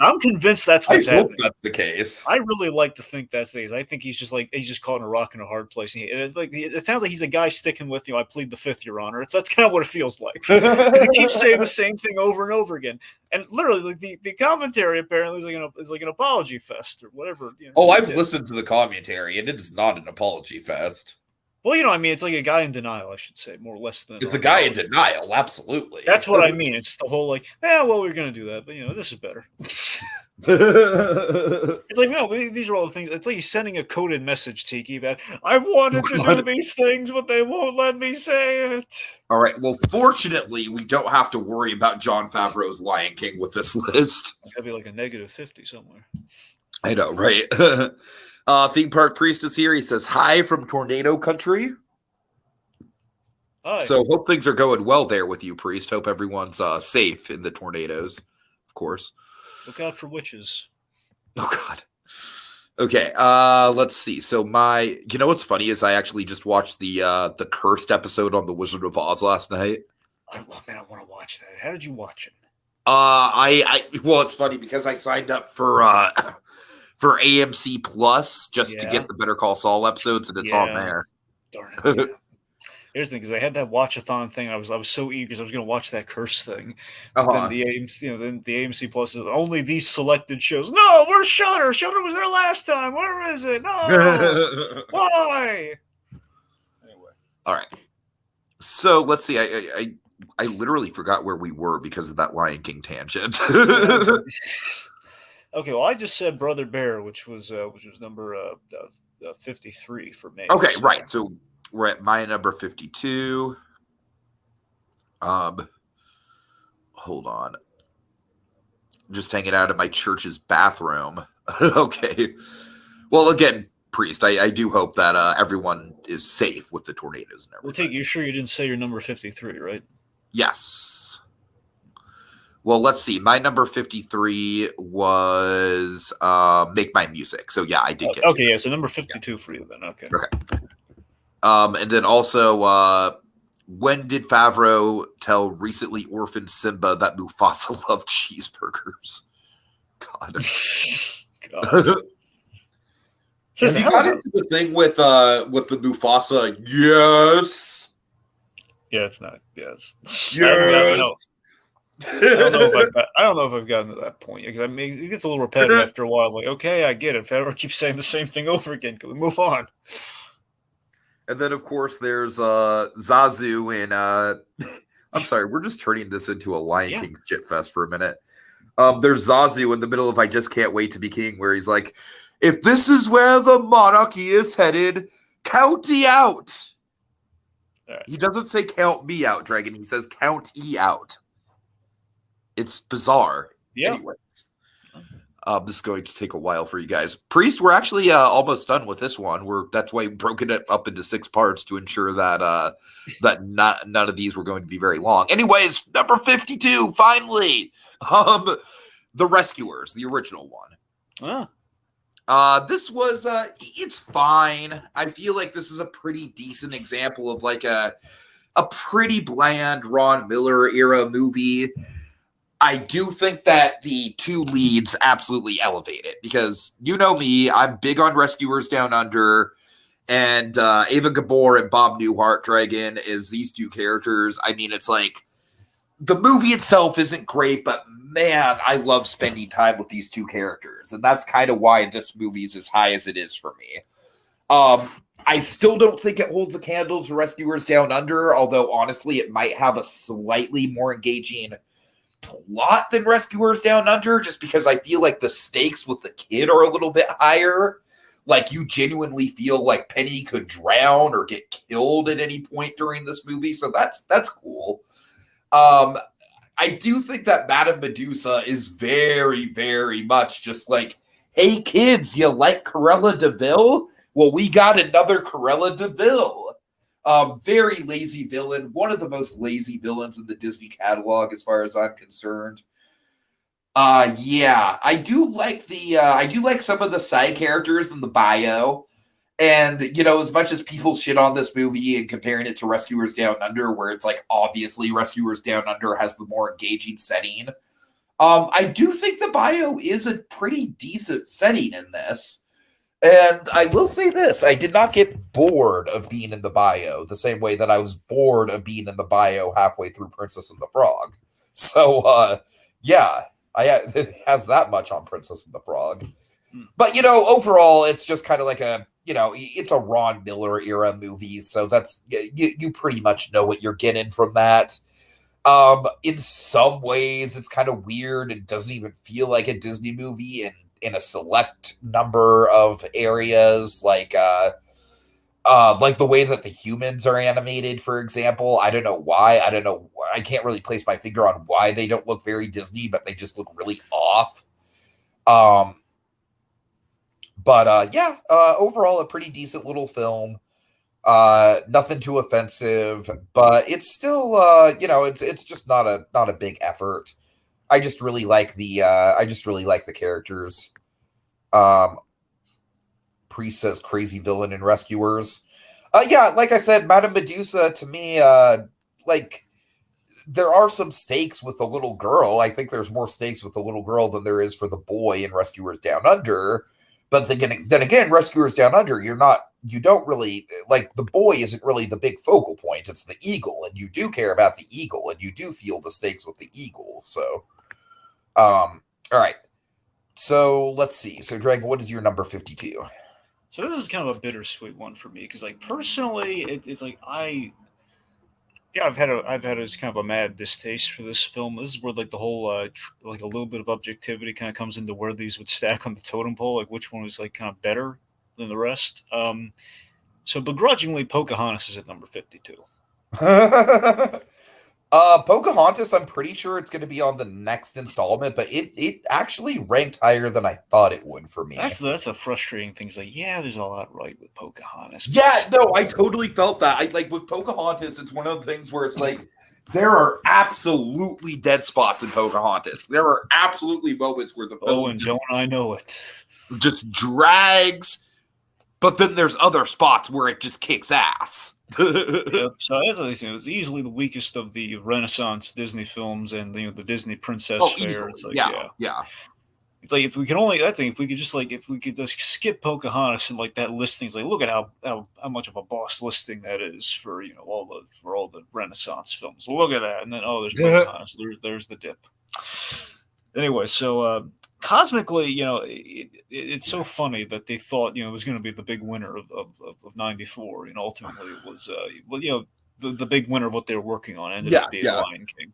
I'm convinced that's what's happening. That's the case. I really like to think that's the case. I think he's just caught in a rock and a hard place. It sounds like he's a guy sticking with I plead the fifth, Your Honor. That's kind of what it feels like. He keeps saying the same thing over and over again, and literally, the commentary apparently is like an apology fest or whatever. I've listened to the commentary, and it is not an apology fest. Well, it's like a guy in denial, I should say, more or less than. It's a guy in denial, absolutely. That's what I mean. It's the whole like, we're going to do that, but this is better. It's like, no, these are all the things. It's like he's sending a coded message, Tiki, about I wanted to do these things, but they won't let me say it. All right. Well, fortunately, we don't have to worry about Jon Favreau's Lion King with this list. It's got to be like a -50 somewhere. I know, right? Theme Park Priest is here. He says, hi from Tornado Country. Hi. So hope things are going well there with you, Priest. Hope everyone's safe in the tornadoes, of course. Look out for witches. Oh, God. Okay, let's see. So what's funny is I actually just watched the Cursed episode on The Wizard of Oz last night. I want to watch that. How did you watch it? Well, it's funny because I signed up for AMC Plus just to get the Better Call Saul episodes, and it's on there. Darn it! Yeah. Here's the thing, because I had that watch-a-thon thing. I was so eager because I was going to watch that Curse thing. Then the AMC, then the AMC Plus is only these selected shows. No, where's Shudder? Shudder was there last time. Where is it? No, why? Anyway, all right. So let's see. I literally forgot where we were because of that Lion King tangent. Okay, well, I just said Brother Bear, which was number 53 for me. Okay, So. right. So we're at my number 52. Hold on. Just hanging out in my church's bathroom. Okay. Well, again, Priest, I do hope that everyone is safe with the tornadoes and Well, everything. Take, you sure you didn't say your number 53, right? Yes. Well, let's see. My number 53 was Make My Music. So yeah, I did get okay, to yeah, so number 52 for you then. Okay. Okay. And then also, when did Favreau tell recently orphaned Simba that Mufasa loved cheeseburgers? God. God. Have you got into the thing with the Mufasa? Yes. Yeah, it's not. Yes. Yes. I don't know if I've gotten to that point because I mean it gets a little repetitive after a while. Like, okay, I get it. If I ever keep saying the same thing over again, can we move on? And then of course there's Zazu and I'm sorry, we're just turning this into a Lion King shit fest for a minute. There's Zazu in the middle of I Just Can't Wait to Be King, where he's like, if this is where the monarchy is headed, count ye out. Right. He doesn't say count me out, Dragon. He says count ye out. It's bizarre. Yeah. Anyways, this is going to take a while for you guys. Priest, we're actually almost done with this one. That's why we broke it up into 6 parts to ensure that that none of these were going to be very long. Anyways, number 52, finally. The Rescuers, the original one. This was it's fine. I feel like this is a pretty decent example of like a pretty bland Ron Miller era movie. I do think that the 2 leads absolutely elevate it because you know me, I'm big on Rescuers Down Under, and Ava Gabor and Bob Newhart Dragon is these 2 characters. I mean, it's like the movie itself isn't great, but man, I love spending time with these 2 characters, and that's kind of why this movie is as high as it is for me. I still don't think it holds a candle to Rescuers Down Under, although honestly, it might have a slightly more engaging plot than Rescuers Down Under, just because I feel like the stakes with the kid are a little bit higher. Like, you genuinely feel like Penny could drown or get killed at any point during this movie, so that's cool. I do think that Madame Medusa is very, very much just like, hey kids, you like Corella Deville? Well, we got another Corella Deville. Very lazy villain, one of the most lazy villains in the Disney catalog, as far as I'm concerned. Yeah, I do like some of the side characters in the bio. And, you know, as much as people shit on this movie and comparing it to Rescuers Down Under, where it's like, obviously Rescuers Down Under has the more engaging setting, I do think the bio is a pretty decent setting in this. And I will say this, I did not get bored of being in the bio the same way that I was bored of being in the bio halfway through Princess and the Frog. So, yeah, it has that much on Princess and the Frog. But, you know, overall, it's just kind of like it's a Ron Miller era movie. So that's, you pretty much know what you're getting from that. In some ways, it's kind of weird. It doesn't even feel like a Disney movie in a select number of areas, like the way that the humans are animated, for example. I don't know why. I can't really place my finger on why they don't look very Disney, but they just look really off. Overall, a pretty decent little film. Nothing too offensive, but it's still, it's just not a big effort. I just really like the characters. Priest says crazy villain in Rescuers. Like I said, Madame Medusa to me, there are some stakes with the little girl. I think there's more stakes with the little girl than there is for the boy in Rescuers Down Under. But then again, Rescuers Down Under, you don't really, like, the boy isn't really the big focal point. It's the eagle, and you do care about the eagle, and you do feel the stakes with the eagle. So, all right. So let's see. So, Dragon, what is your number 52? So this is kind of a bittersweet one for me because, like, personally, it's like I Yeah, I've had a kind of a mad distaste for this film. This is where like the whole like a little bit of objectivity kind of comes into where these would stack on the totem pole, like which one was like kind of better than the rest. So begrudgingly, Pocahontas is at number 52. Pocahontas, I'm pretty sure it's going to be on the next installment, but it actually ranked higher than I thought it would for me. That's a frustrating thing. It's like, yeah, there's a lot right with Pocahontas. Yeah, no, I totally felt that. I like with Pocahontas, it's one of the things where it's like there are absolutely dead spots in Pocahontas. There are absolutely moments where the film and don't I know it? just drags, but then there's other spots where it just kicks ass. Yep. So that's it's easily the weakest of the Renaissance Disney films, and the Disney Princess Fair. Easily. It's like yeah. It's like if we could just skip Pocahontas and like that listing. It's like look at how much of a boss listing that is for all the Renaissance films. Look at that, and then there's Pocahontas. There's the dip. Anyway, so cosmically, it's so funny that they thought it was going to be the big winner of '94, and ultimately it was the big winner of what they were working on ended up being Lion King.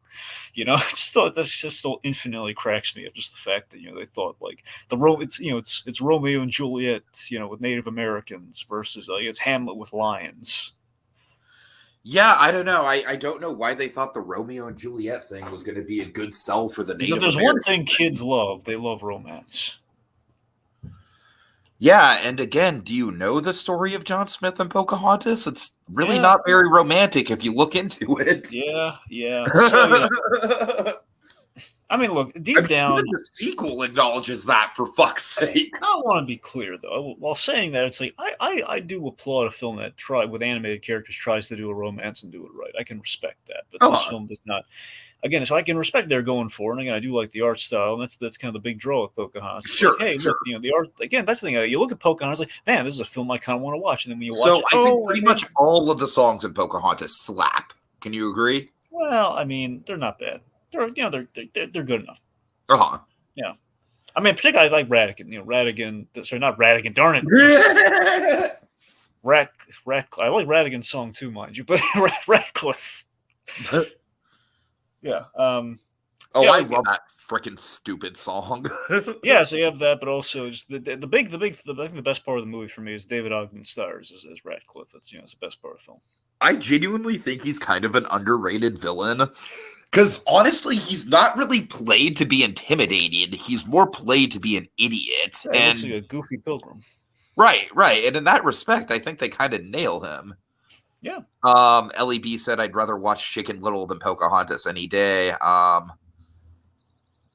Still infinitely cracks me up, just the fact that they thought like it's Romeo and Juliet with Native Americans versus it's Hamlet with lions. Yeah, I don't know. I don't know why they thought the Romeo and Juliet thing was going to be a good sell for the Native There's Americans. one thing kids love. They love romance. Yeah, and again, do you know the story of John Smith and Pocahontas? It's really not very romantic if you look into it. Yeah. So, I mean, look, deep down, the sequel acknowledges that, for fuck's sake. I want to be clear, though. While saying that, it's like I do applaud a film that with animated characters tries to do a romance and do it right. I can respect that, but this film does not. Again, so I can respect they're going for, and again, I do like the art style, and that's kind of the big draw of Pocahontas. Sure. Like, hey, look, the art. Again, that's the thing. You look at Pocahontas, like, man, this is a film I kind of want to watch, and then when you watch I think pretty much all of the songs in Pocahontas slap. Can you agree? Well, I mean, they're not bad. They're good enough. Yeah. I mean, particularly I like Ratigan. Sorry, not Ratigan. Darn it. I like Ratigan's song too, mind you, but Ratcliffe. Yeah. I love that freaking stupid song. Yeah, so you have that, but also just I think the best part of the movie for me is David Ogden stars as Ratcliffe. It's it's the best part of the film. I genuinely think he's kind of an underrated villain. Because honestly, he's not really played to be intimidating. He's more played to be an idiot. Yeah, he looks like a goofy pilgrim. Right. And in that respect, I think they kind of nail him. Yeah. LEB said, I'd rather watch Chicken Little than Pocahontas any day.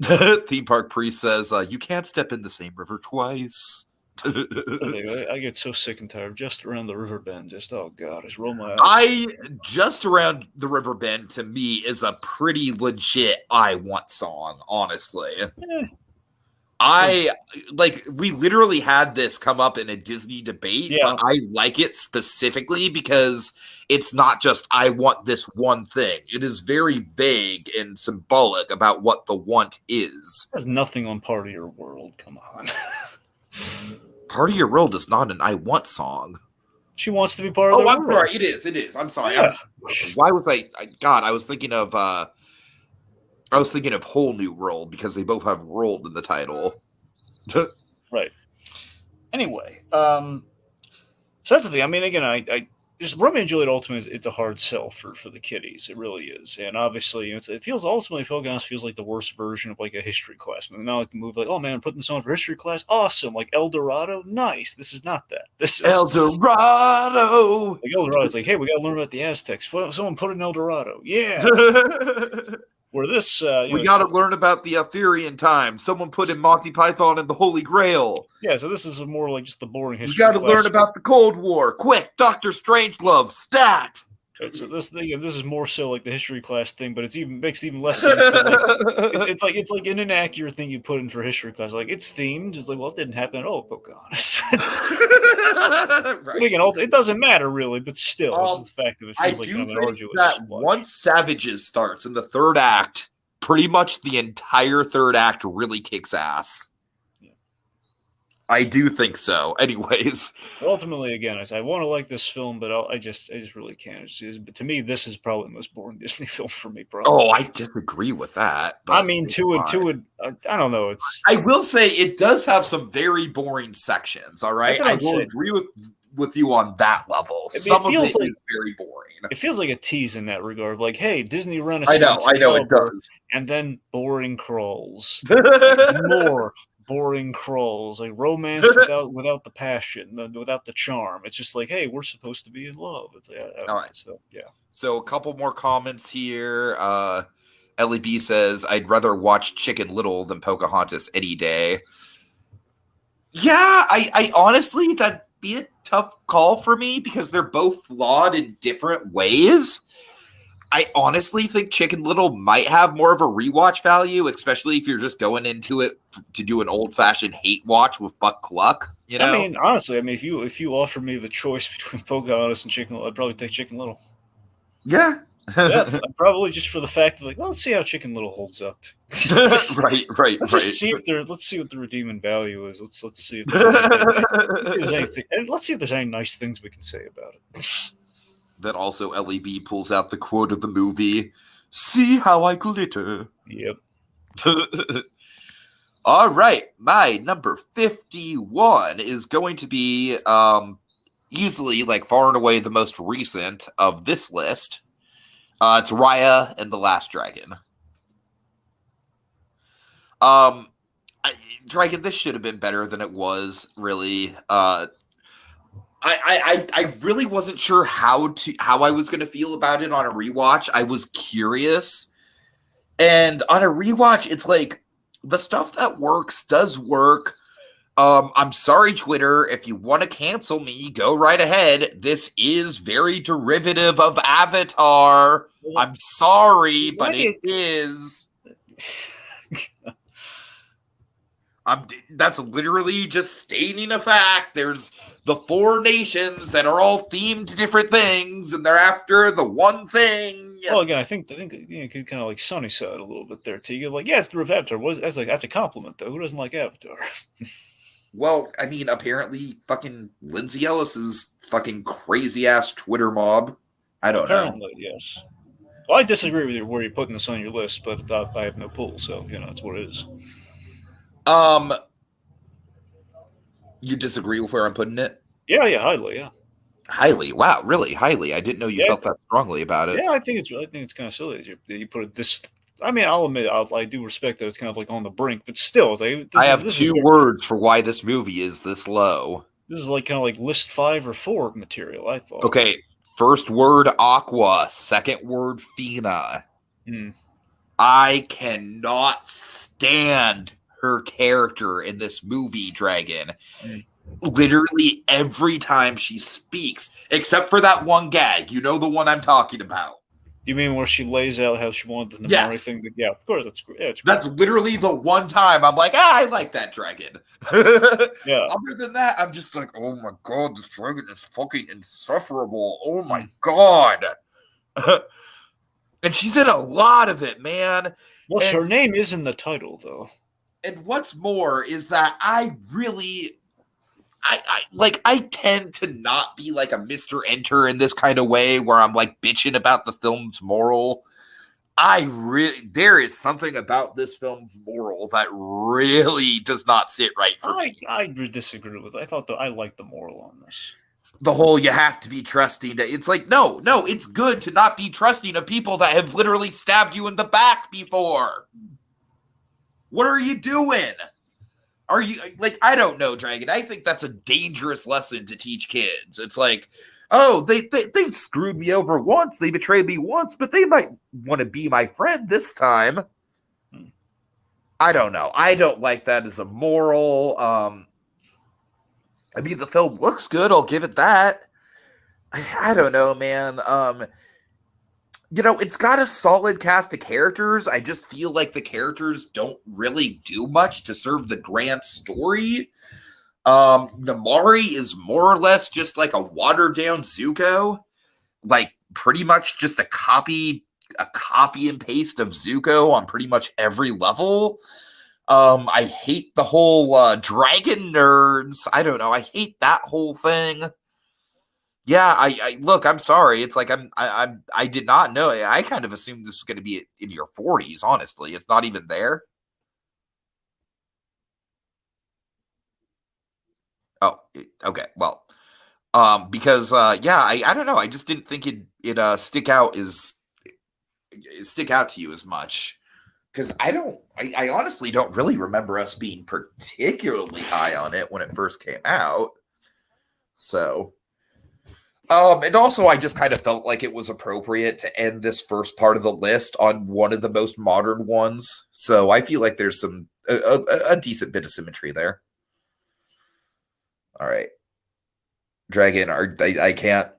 Theme Park Priest says, you can't step in the same river twice. I get so sick and tired. Just around the river bend. Just roll my eyes. Just around the river bend to me is a pretty legit I Want song, honestly. We literally had this come up in a Disney debate, but I like it specifically because it's not just I want this one thing. It is very vague and symbolic about what the want is. There's nothing on Part of Your World. Come on. Part of Your World is not an I Want song. She wants to be part of the world. I'm sorry. It is. I'm sorry. Yeah. Why was God, I was thinking of Whole New World because they both have world in the title. Right. Anyway, so that's the thing. I mean, again, just Romeo and Juliet Ultimate, it's a hard sell for the kiddies. It really is. And obviously, it feels ultimately, Pocahontas feels like the worst version of like a history class movie. Not like the movie, like, oh man, I'm putting this on for history class. Awesome. Like El Dorado. Nice. This is not that. This is El Dorado. Like El Dorado. It's like, hey, we got to learn about the Aztecs. Someone put in El Dorado. Yeah. Where this, we got to learn about the Arthurian time. Someone put in Monty Python and the Holy Grail. Yeah, so this is more like just the boring history. We got to learn about the Cold War. Quick, Dr. Strangelove, stat. Right, so this is more so like the history class thing, but makes even less sense. It's like an inaccurate thing you put in for history class. Like it's themed. It's like, well, it didn't happen at all, Pocahontas. Right. Again, it doesn't matter really, but still, it's the fact that it feels like kind of an arduous. That once Savages starts in the third act, pretty much the entire third act really kicks ass. Yeah. I do think so. Anyways, Ultimately, again, I want to like this film, but I just really can't. But to me, this is probably the most boring Disney film for me. Probably. oh, I disagree with that. I But mean, I don't know. It's I will say it does have some very boring sections. All right, that's what I I'm will saying. agree with you on that level. I mean, Some of it is very boring. it feels like a tease in that regard. Like, hey, Disney I Renaissance know it cover, does. and then boring crawls, more boring crawls, like romance without the passion, without the charm. It's just like, hey, we're supposed to be in love. It's like, I don't All know. right. So yeah. So a couple more comments here. Ellie B says, I'd rather watch Chicken Little than Pocahontas any day. Yeah, I honestly, that'd be a tough call for me because they're both flawed in different ways. I honestly think Chicken Little might have more of a rewatch value, especially if you're just going into it to do an old-fashioned hate watch with Buck Cluck. You know? I mean, honestly, if you offer me the choice between Pocahontas and Chicken Little, I'd probably take Chicken Little. Yeah. Yeah, probably just for the fact of like, well, let's see how Chicken Little holds up. Right. Let's see what the redeeming value is. Let's see if there's anything. Let's see if there's any nice things we can say about it. Then also LEB pulls out the quote of the movie, "See how I glitter." Yep. All right, my number 51 is going to be easily, like, far and away the most recent of this list. It's Raya and the Last Dragon. Dragon, this should have been better than it was, really. I really wasn't sure how I was going to feel about it on a rewatch. I was curious. And on a rewatch, it's like the stuff that works does work. I'm sorry, Twitter. If you want to cancel me, go right ahead. This is very derivative of Avatar. I'm sorry, but it is. That's literally just stating a fact. There's the 4 nations that are all themed to different things, and they're after the one thing. Well, again, I think you could kind of like sunny side a little bit there, T. Like, yeah, it's the Avatar. That's a compliment, though. Who doesn't like Avatar? Well, I mean, apparently, fucking Lindsay Ellis's fucking crazy ass Twitter mob. I don't know. Yes. Well, I disagree with you where you're putting this on your list, but I have no pull, so that's what it is. You disagree with where I'm putting it? Yeah, highly, yeah. Highly? Wow, really? Highly? I didn't know you felt that strongly about it. Yeah, I think it's kind of silly that you put it this. I mean, I'll admit I do respect that it's kind of like on the brink, but still, it's like, I have 2 words for why this movie is this low. This is like kind of like list 5 or 4 material, I thought. Okay, first word Aqua, second word Fina. I cannot stand her character in this movie, Dragon. Literally every time she speaks, except for that one gag. You know the one I'm talking about. You mean where she lays out how she wanted the Namari thing? Yeah, of course, that's great. Yeah, that's literally the one time I'm like, I like that dragon. Yeah. Other than that, I'm just like, oh my god, this dragon is fucking insufferable. Oh my god. And she's in a lot of it, man. Well, her name is in the title, though. And what's more is that I tend to not be like a Mr. Enter in this kind of way where I'm like bitching about the film's moral. There is something about this film's moral that really does not sit right for me. I disagree with it. I liked the moral on this. The whole you have to be trusting. It's like, no, it's good to not be trusting of people that have literally stabbed you in the back before. What are you doing? Are you like, I don't know, Dragon. I think that's a dangerous lesson to teach kids. It's like, oh, they screwed me over once, they betrayed me once, but they might want to be my friend this time. I don't know. I don't like that as a moral. I mean, the film looks good. I'll give it that. I don't know, man. It's got a solid cast of characters. I just feel like the characters don't really do much to serve the grand story. Namari is more or less just like a watered down Zuko, like pretty much just a copy and paste of Zuko on pretty much every level. I hate the whole dragon nerds. I don't know. I hate that whole thing. Yeah, I look. I'm sorry. It's like I did not know. I kind of assumed this was going to be in your 40s. Honestly, it's not even there. Oh, okay. Well, because yeah, I don't know. I just didn't think it stick out to you as much because I honestly don't really remember us being particularly high on it when it first came out. So. And also, I just kind of felt like it was appropriate to end this first part of the list on one of the most modern ones. So I feel like there's a decent bit of symmetry there. All right, Dragon. I can't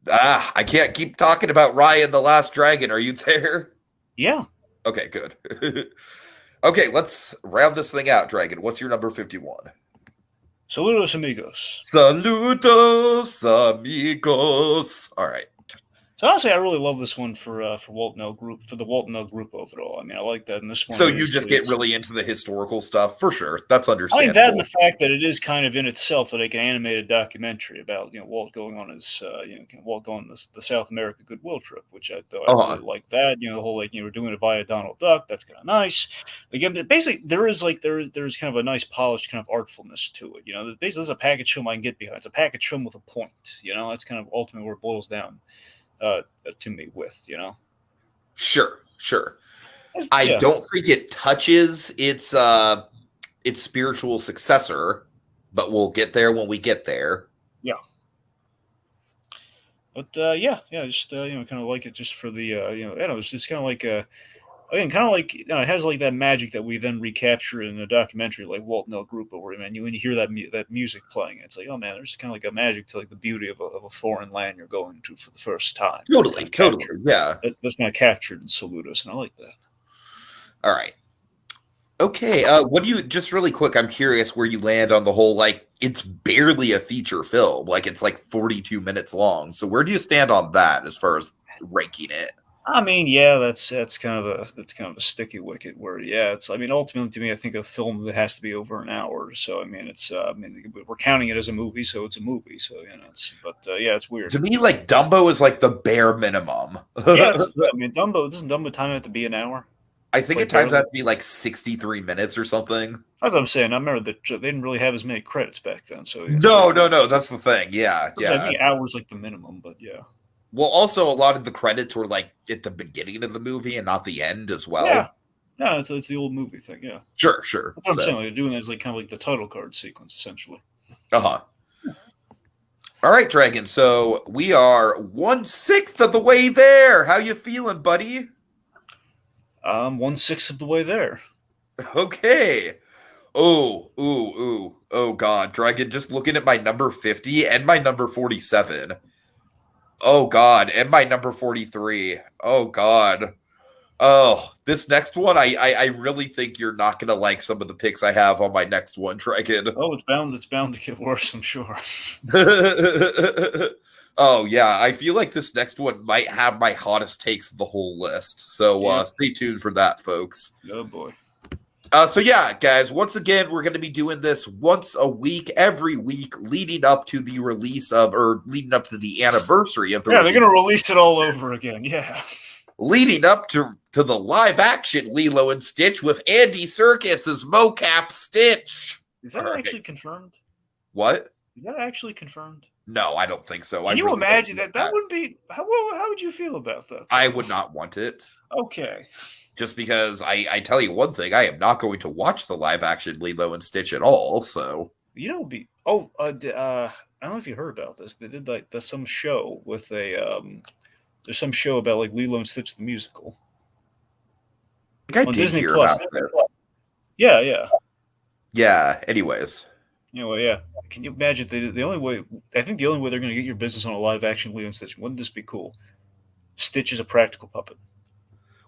I can't keep talking about Raya and the Last Dragon. Are you there? Yeah. Okay, good. Okay, let's round this thing out, Dragon. What's your number 51? Saludos, amigos. Saludos, amigos. All right. So honestly, I really love this one for Walt No Group, for the Walt No Group of it all. I mean, I like that. And this one. So you just get really into the historical stuff for sure. That's understandable. I mean, that and the fact that it is kind of in itself like an animated documentary about Walt going on his Walt going on the South America goodwill trip, which I thought I really like that. The whole we're doing it via Donald Duck. That's kind of nice. Again, basically there's kind of a nice polished kind of artfulness to it. Basically, this is a package film I can get behind. It's a package film with a point. That's kind of ultimately where it boils down. To me with, Sure. I don't think it touches its spiritual successor, but we'll get there when we get there. Yeah. But just kind of like it just for the it's just kind of like again, kind of like it has like that magic that we then recapture in a documentary like Walt No Grupo, where when you hear that music playing, it's like, oh man, there's kind of like a magic to like the beauty of a foreign land you're going to for the first time. Totally, yeah. That's kind of captured in Saludos, and I like that. All right. Okay, what do you, just really quick, I'm curious where you land on the whole, like, it's barely a feature film, like it's like 42 minutes long. So where do you stand on that as far as ranking it? I mean, yeah, that's kind of a sticky wicket word. Yeah, ultimately to me, I think a film that has to be over an hour. So I mean, we're counting it as a movie, so it's a movie. So it's weird. To me, like Dumbo is like the bare minimum. Yeah, I mean, doesn't Dumbo time have to be an hour? I think at times that to be like 63 minutes or something. That's what I'm saying. I remember that they didn't really have as many credits back then. So no, that's the thing. Yeah. I think hours like the minimum, but yeah. Well, also a lot of the credits were like at the beginning of the movie and not the end as well. Yeah, no, it's the old movie thing. Yeah, sure. That's what I'm saying. Like, they're doing it as like kind of like the title card sequence, essentially. All right, Dragon. So we are 1/6 of the way there. How you feeling, buddy? 1/6 of the way there. Okay. Oh, God, Dragon. Just looking at my number 50 and my number 47. Oh, God. And my number 43. Oh, God. Oh, this next one, I really think you're not going to like some of the picks I have on my next one, Dragon. Oh, it's bound to get worse, I'm sure. Oh, yeah. I feel like this next one might have my hottest takes of the whole list. So stay tuned for that, folks. Oh, boy. So yeah, guys, once again, we're going to be doing this once a week, every week, leading up to the release of, or leading up to the anniversary of the. Yeah, they're going to release it all over again. Yeah. Leading up to the live action Lilo and Stitch with Andy Serkis as mocap Stitch. Is that actually confirmed? What? Is that actually confirmed? No, I don't think so. Can you imagine that? That would be. How would you feel about that? I would not want it. Okay. Just because I tell you one thing, I am not going to watch the live action Lilo and Stitch at all. So I don't know if you heard about this. They did like some show with there's some show about like Lilo and Stitch the musical. I think I did Disney hear Plus. About this. Yeah. Anyways. Anyway, yeah. Can you imagine the only way they're going to get your business on a live action Lilo and Stitch? Wouldn't this be cool? Stitch is a practical puppet.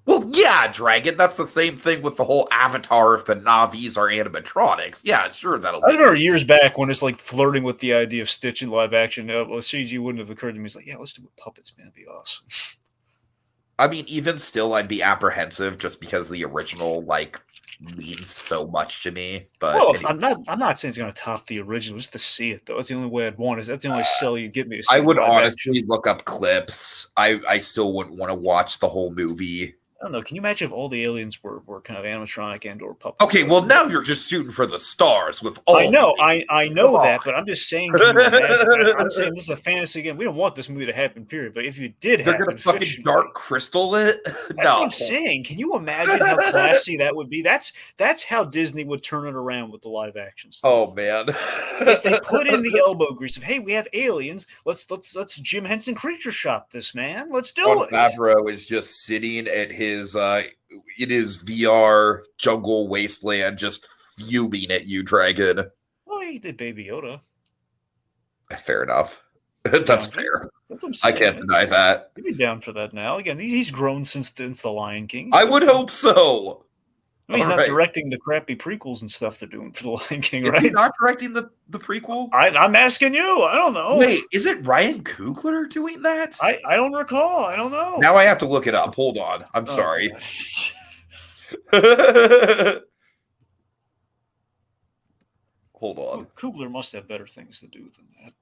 Well, yeah, Dragon. That's the same thing with the whole Avatar if the Na'vis are animatronics. Yeah, sure, that'll be. I remember years back when it's like flirting with the idea of Stitch in live action. CG wouldn't have occurred to me. It's like, yeah, let's do it with puppets, man. That'd be awesome. I mean, even still, I'd be apprehensive just because the original, like, means so much to me. But Well, anyway. I'm not saying it's going to top the original. Just to see it, though. That's the only way I'd want it. That's the only sell you get me to see I the would live honestly action. look up clips. I still wouldn't want to watch the whole movie. I don't know. Can you imagine if all the aliens were kind of animatronic and or puppets? Okay, well now you're just shooting for the stars with all. I know, the I know that, but I'm just saying. Can you imagine? I'm saying this is a fantasy again. We don't want this movie to happen, period. But if it did They're happen, gonna fucking dark crystal it. that's No, what I'm saying. Can you imagine how classy that would be? That's how Disney would turn it around with the live action stuff. oh man. If they put in the elbow grease of, hey, we have aliens, let's Jim Henson Creature Shop this, man. Let's do Jon it. Favreau is just sitting at his in his VR jungle wasteland, just fuming at you, Dragon. Well, he did Baby Yoda. Fair enough. That's fair. That's what I'm saying, I can't deny that. He'd be down for that now. Again, he's grown since the Lion King. I would hope so. I mean, he's not directing the crappy prequels and stuff they're doing for the Lion King, right? Is he not directing the prequel? I'm asking you. I don't know. Wait, is it Ryan Coogler doing that? I don't recall. I don't know. Now I have to look it up. Hold on. I'm sorry. Hold on. Coogler must have better things to do than that.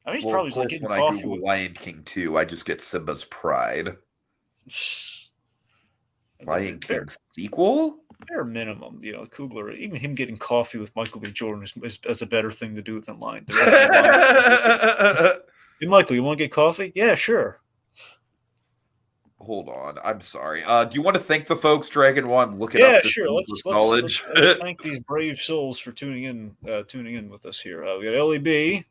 I mean, he's probably like getting coffee with Lion King 2. I just get Simba's Pride. Lion King sequel? Bare minimum, Coogler, even him getting coffee with Michael B. Jordan is a better thing to do than Lion. Hey, Michael, you want to get coffee? Yeah, sure. Hold on. I'm sorry. Do you want to thank the folks, Dragon, while I'm looking up this sure. Let's thank these brave souls for tuning in with us here. We got LEB.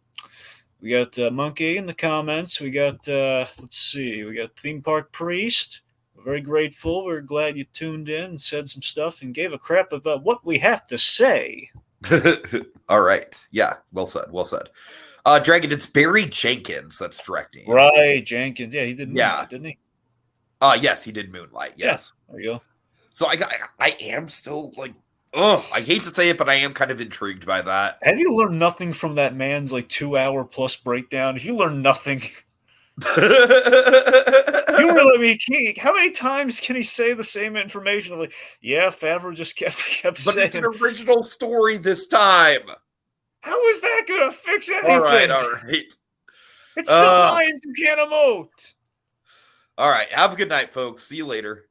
We got Monkey in the comments. We got, let's see, we got Theme Park Priest. We're very grateful. We're glad you tuned in and said some stuff and gave a crap about what we have to say. All right. Yeah, well said. Well said. Dragon, it's Barry Jenkins that's directing. Right, Jenkins. Yeah, he did Moonlight, didn't he? Yes, he did Moonlight. Yes. Yeah, there you go. So I am still like, I hate to say it, but I am kind of intrigued by that. Have you learned nothing from that man's 2-hour plus breakdown? If you learn nothing, you really how many times can he say the same information? Like, yeah, Favreau just kept but saying. But it's an original story this time. How is that gonna fix anything? All right. It's still Lions who can't emote. All right. Have a good night, folks. See you later.